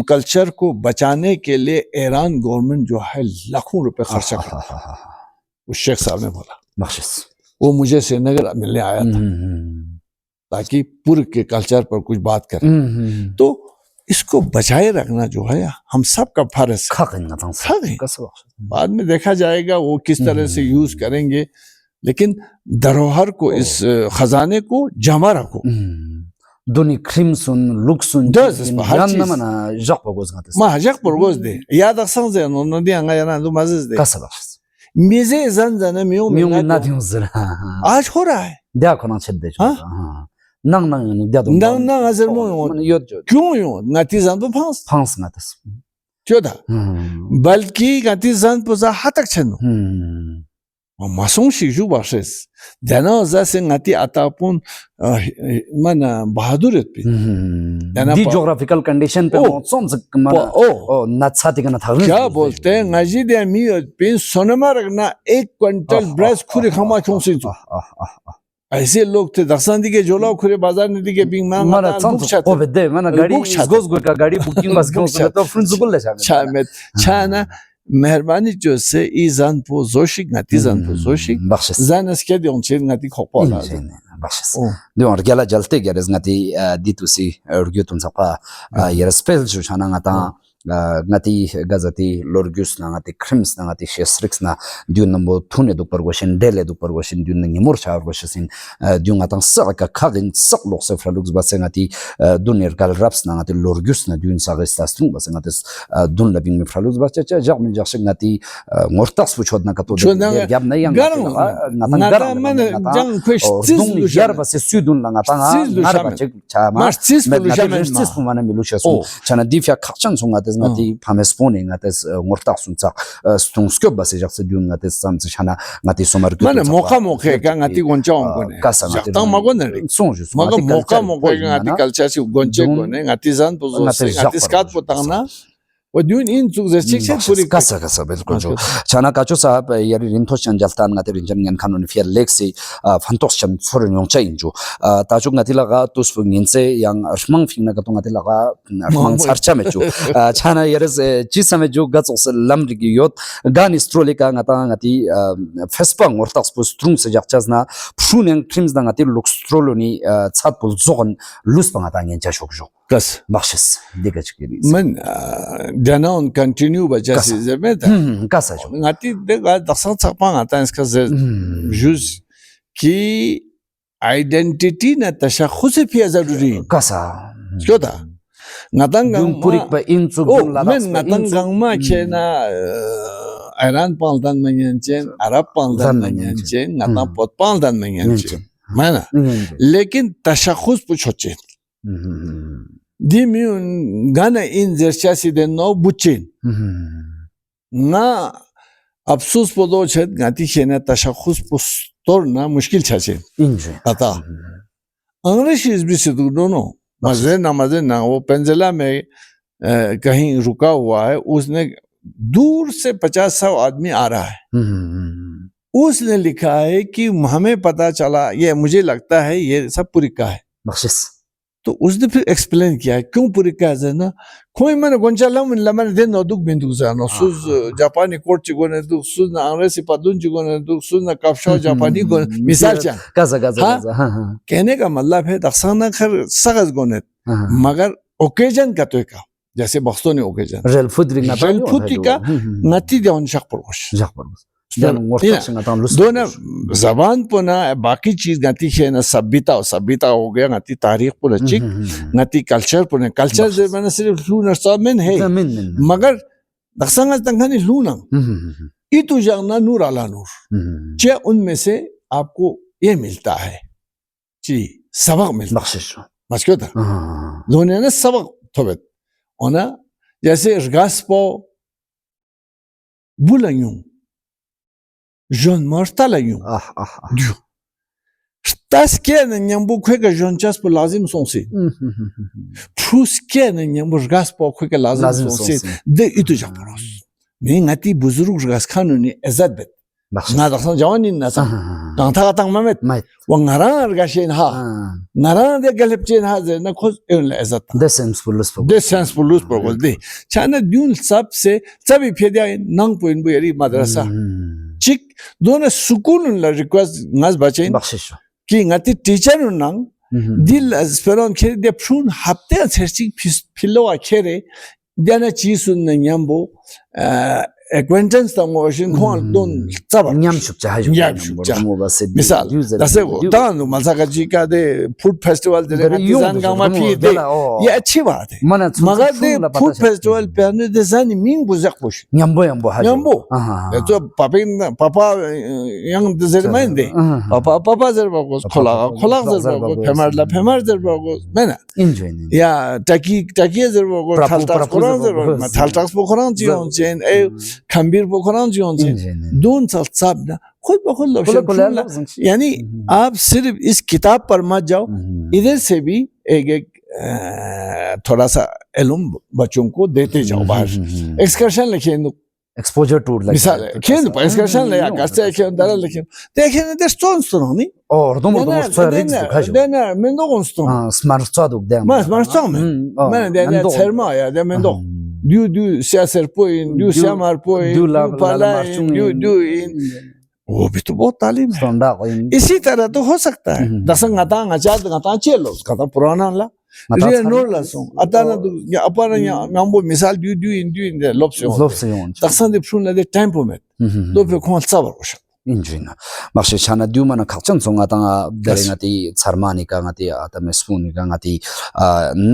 कल्चर को बचाने के लिए ईरान गवर्नमेंट जो है लाखों रुपए खर्चा कर उस शेख साहब ने बोला वो मुझे श्रीनगर मिलने आया था ताकि पूर्व के कल्चर पर कुछ बात करें तो इसको बचाए रखना जो है हम सब का फर्ज बाद में देखा जाएगा वो किस तरह से यूज करेंगे लेकिन धरोहर को इस खजाने को जमा रखो दोनी क्रिमसन लुक्सन मना जक परगोज दे याद अक्सर से न दे अंगा याना दो मजेज दे मिजे जन जन मियो ना दियो जरा आज हो रहा है दिया कोना छद दे नंग दिया दो नंग अजर मो क्यों यो नाती जन तो फांस नातस क्यों था बल्कि नाती जन पुजा हतक छन मासूम शिजू बाशेस देना जैसे ngati atapun mana बहादुर पे दी ज्योग्राफिकल कंडीशन पे मौसम नत्साती का ना था क्या बोलते हैं ngaji de mi पे सोनमा रखना 1 क्विंटल ब्रेस खुरे खमा क्यों से ऐसे लोग थे दर्शनदी के जोला खुरे बाजार नदी के बिंग मांग माना ओ बेदे माना गाड़ी गोस का गाड़ी बुकिंग बस क्यों से तो फ्रेंड्स बोल ले छाना मेहरबानी जो से इजान पो जोशिक ngati zan po zoshik zan aske de on chen ngati khopa la bashis de on gela jalte geres ngati ditusi urgyutun sapa yerspel ju chana ngata ngati gazati lorgus na ngati crims na ngati shesrix na dyun nambo thune do pergoshin dele do pergoshin dyun ngi morcha pergoshin dyun atan saka khagin saklo se fralux bas ngati dunir gal raps na ngati lorgus na dyun sagesta strung bas ngati dun labing me fralux bas cha jar min jax ngati mortas fu chodna kato de gab na yang ngatan jang question jar bas sudun la ngata narba chama met mana milusha so chana difya khachan sunga ngati phames pone ngates ngorta suncha stungskyo base jakse dyun ngates samch chana ngati somar mana moka moke ka ngati gonchong kone jakta magon ne sonju moka moke ngati culture si gonche kone ngati zan pozo ngati skat potana वो dune इन चुक जर्चिक्स पूरी कसा बिल्कुल जो छाना काचो साहब यारी रिंथो चंजलतान ngate rinjan kanun fier lexi fantos chan foreign yong chain jo tajung ngati laga tus nginse yang armang fingna ka ngati laga armang sarcha me jo chana yeres chisame jo gatsos lamri gi yot gan strolika ngata ngati fespang ortax pu strung se jakchazna phunen crims da ngati luxtroloni chatpul zogon luspang ata ngen cha shok jo kas marches diga chikiri man dana on continue bajasi zemeta kasa jo ngati de ga daksan chapang ata iska juz ki identity na tashakhus fi zaruri kasa kyoda ngatang purik ba inchuk la men ngatang gangma chena Iran paldan manyanchen Arab paldan manyanchen ngata pot paldan manyanchen mana lekin tashakhus pu choche dimiun gana in zerchasi de no buchin na afsus podo chet ngati chena tashakhus pu stor na mushkil chache inje ata अंग्रेज इस भी से दोनों मजे ना वो पेंजिला में कहीं रुका हुआ है उसने दूर से 50-100 आदमी आ रहा है उसने लिखा है कि हमें पता चला ये मुझे लगता है ये सब पुरिका है बख्शिश तो उसने फिर एक्सप्लेन किया है क्यों पुरिका है ना कोई मैंने गोंचाला मन लमन दे नो दुख बिंदु जानो सुज जापानी कोर्ट चिगोने दुख सुज ना अंग्रेज पदुन चिगोने दुख सुज ना कफशो जापानी गो मिसाल चा काजा कहने का मतलब है दक्षाना खर सगज गोने मगर ओकेजन का तो का जैसे बख्तो ने ओकेजन रेल फुद्री का नती दे उन शक परवश दोनों जबान पुना बाकी चीज गति है ना सभ्यता हो गया गति तारीख पुना चिक गति कल्चर पुना कल्चर जो मैंने सिर्फ लूनर सामेन है मगर दक्षांग तंगनी लूना इतु जाना नूर आला नूर चे उनमें से आपको ये मिलता है जी सबक मिलता है मस्क्यो था दोनों ने सबक थोबेत ओना जैसे रगास्पो बुलायूं John Martalayum. Dieu. Tas ken nyambu kweka John Chas po lazim sonsi. Plus ken nyambu gas po kweka lazim sonsi. De itu japaros. Me ngati buzurug gas kanuni ezad bet. Na daksan jawani nasa. Tanta tang mamet. Wa ngaran gashin ha. Ngaran de galepchen ha ze na khos el ezad. Desens pulus po de. Chana dun sab se sabi phedia nang poin bu yari madrasa. चिक दोनों सुकून ला request नज बचें कि ngati teacher नंग दिल स्पेरोन खेरे दे फ्रून हफ्ते अच्छी फिलो आखेरे देना चीज सुन न्याम्बो acquaintance तंग ओशन कौन दोन सब न्यामशुक चाहे मिसाल जैसे तानु मलसाका जी का दे फूड फेस्टिवल दे किसान गांव में भी दे ये अच्छी बात है मगर दे फूड फेस्टिवल पे ने दे जानी मिंग बुझक पुश न्याम्बो तो पापा यंग दे में दे पापा जर बागोस खोला जर बागोस फेमर जर बागोस मैंने या टाकी जर बागोस थालटाक्स पोखरान जियों चेन ए खंबीर पोखरान जियों चेन दोन साल साब ना खुद बखुद लोग यानी आप सिर्फ इस किताब पर मत जाओ इधर से भी एक थोड़ा सा इल्म बच्चों को देते जाओ बाहर एक्सकर्शन लिखिए exposure tour like misal ken excursion le ya kaste ken dara lekin dekhen de ston stroni or domo sorry dena mendo gonsto smart saduk de smart men de terma ya de mendo du siyaser poin du siamar poin du pala du वो भी तो बहुत तालीम है इसी तरह तो हो सकता है दसंग ngata chelo kata purana la ria no la son atana ya apana ya mambo misal du in de lopsion daksan de prun la de tempo met do pe kon sabar osha injina marche chana diuma na khachang songa tanga derengati charmani ka ngati ata mespuni ka ngati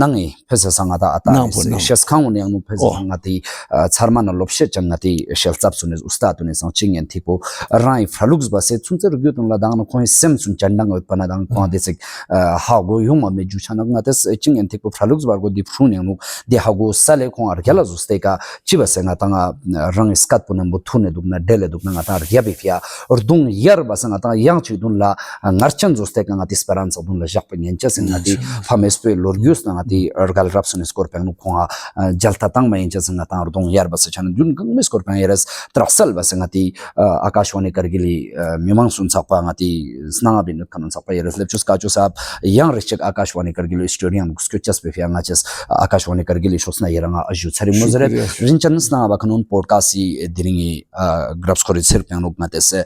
nangi phesa sanga ta ata shes khang yang nu phesa ngati charmana lopshe changati shel chap sunes ustad ne sang chingen tipo rai fralux ba se chuncher gyutun la dang no khoi sem chun chandang ot pana dang ko de sek ha go yuma me ju chana ngates chingen tipo fralux bar go di frun yang nu de ha go sale ko ar gela zuste ka chiba senga tanga rang skat punam bu thune dubna dele dubna ngata ar yabi fia dung yer basanga ta yang chi dun la ngarchan zoste ka ngati speranza dun la jak penyen cha sing ngati fames pe lorgius na ngati ergal rapson scorpion ko jalta tang ma incha sing ta dung yer bas chan dun gang mes scorpion yeres traksal bas ngati akashwani kargili mimang sun sakpa ngati snanga bin kanon sakpa yeres lepchus ka chu sap yang rechek akashwani kargili historian skuchas pe fianga ches akashwani kargili shosna yeranga aju chari mozret rinchen snanga ba kanon podcast si diringi grabs khori serpeng nok na tese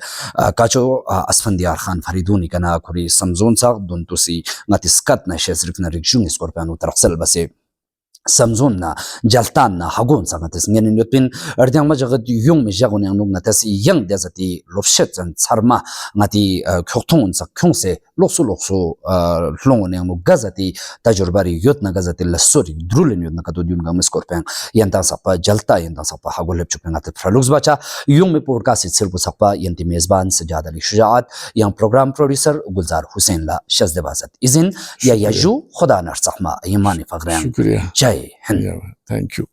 kacho asfandiar khan fariduni kana khori samzon sak dun tusi ngati skat na shesrif na rikjung scorpion traksal base samzon na jaltan na hagon sangates ngeni nopin ardyang ma jagat yung me jagon yang nong natas yang desati lopshet chan charma ngati khokthon sak khongse loksu hlong ne no gazati tajurbari yot na gazati lasori drulen yot na kadu dyun gam scorpion yanta sapa jalta yanta sapa hagolep chupeng at fralux bacha yung me podcast itself sapa yanti mezban sajad ali shujaat yang program producer gulzar hussein la shazdebazat izin ya yaju khuda nar sahma imani fagran शुक्रिया जय Hind thank you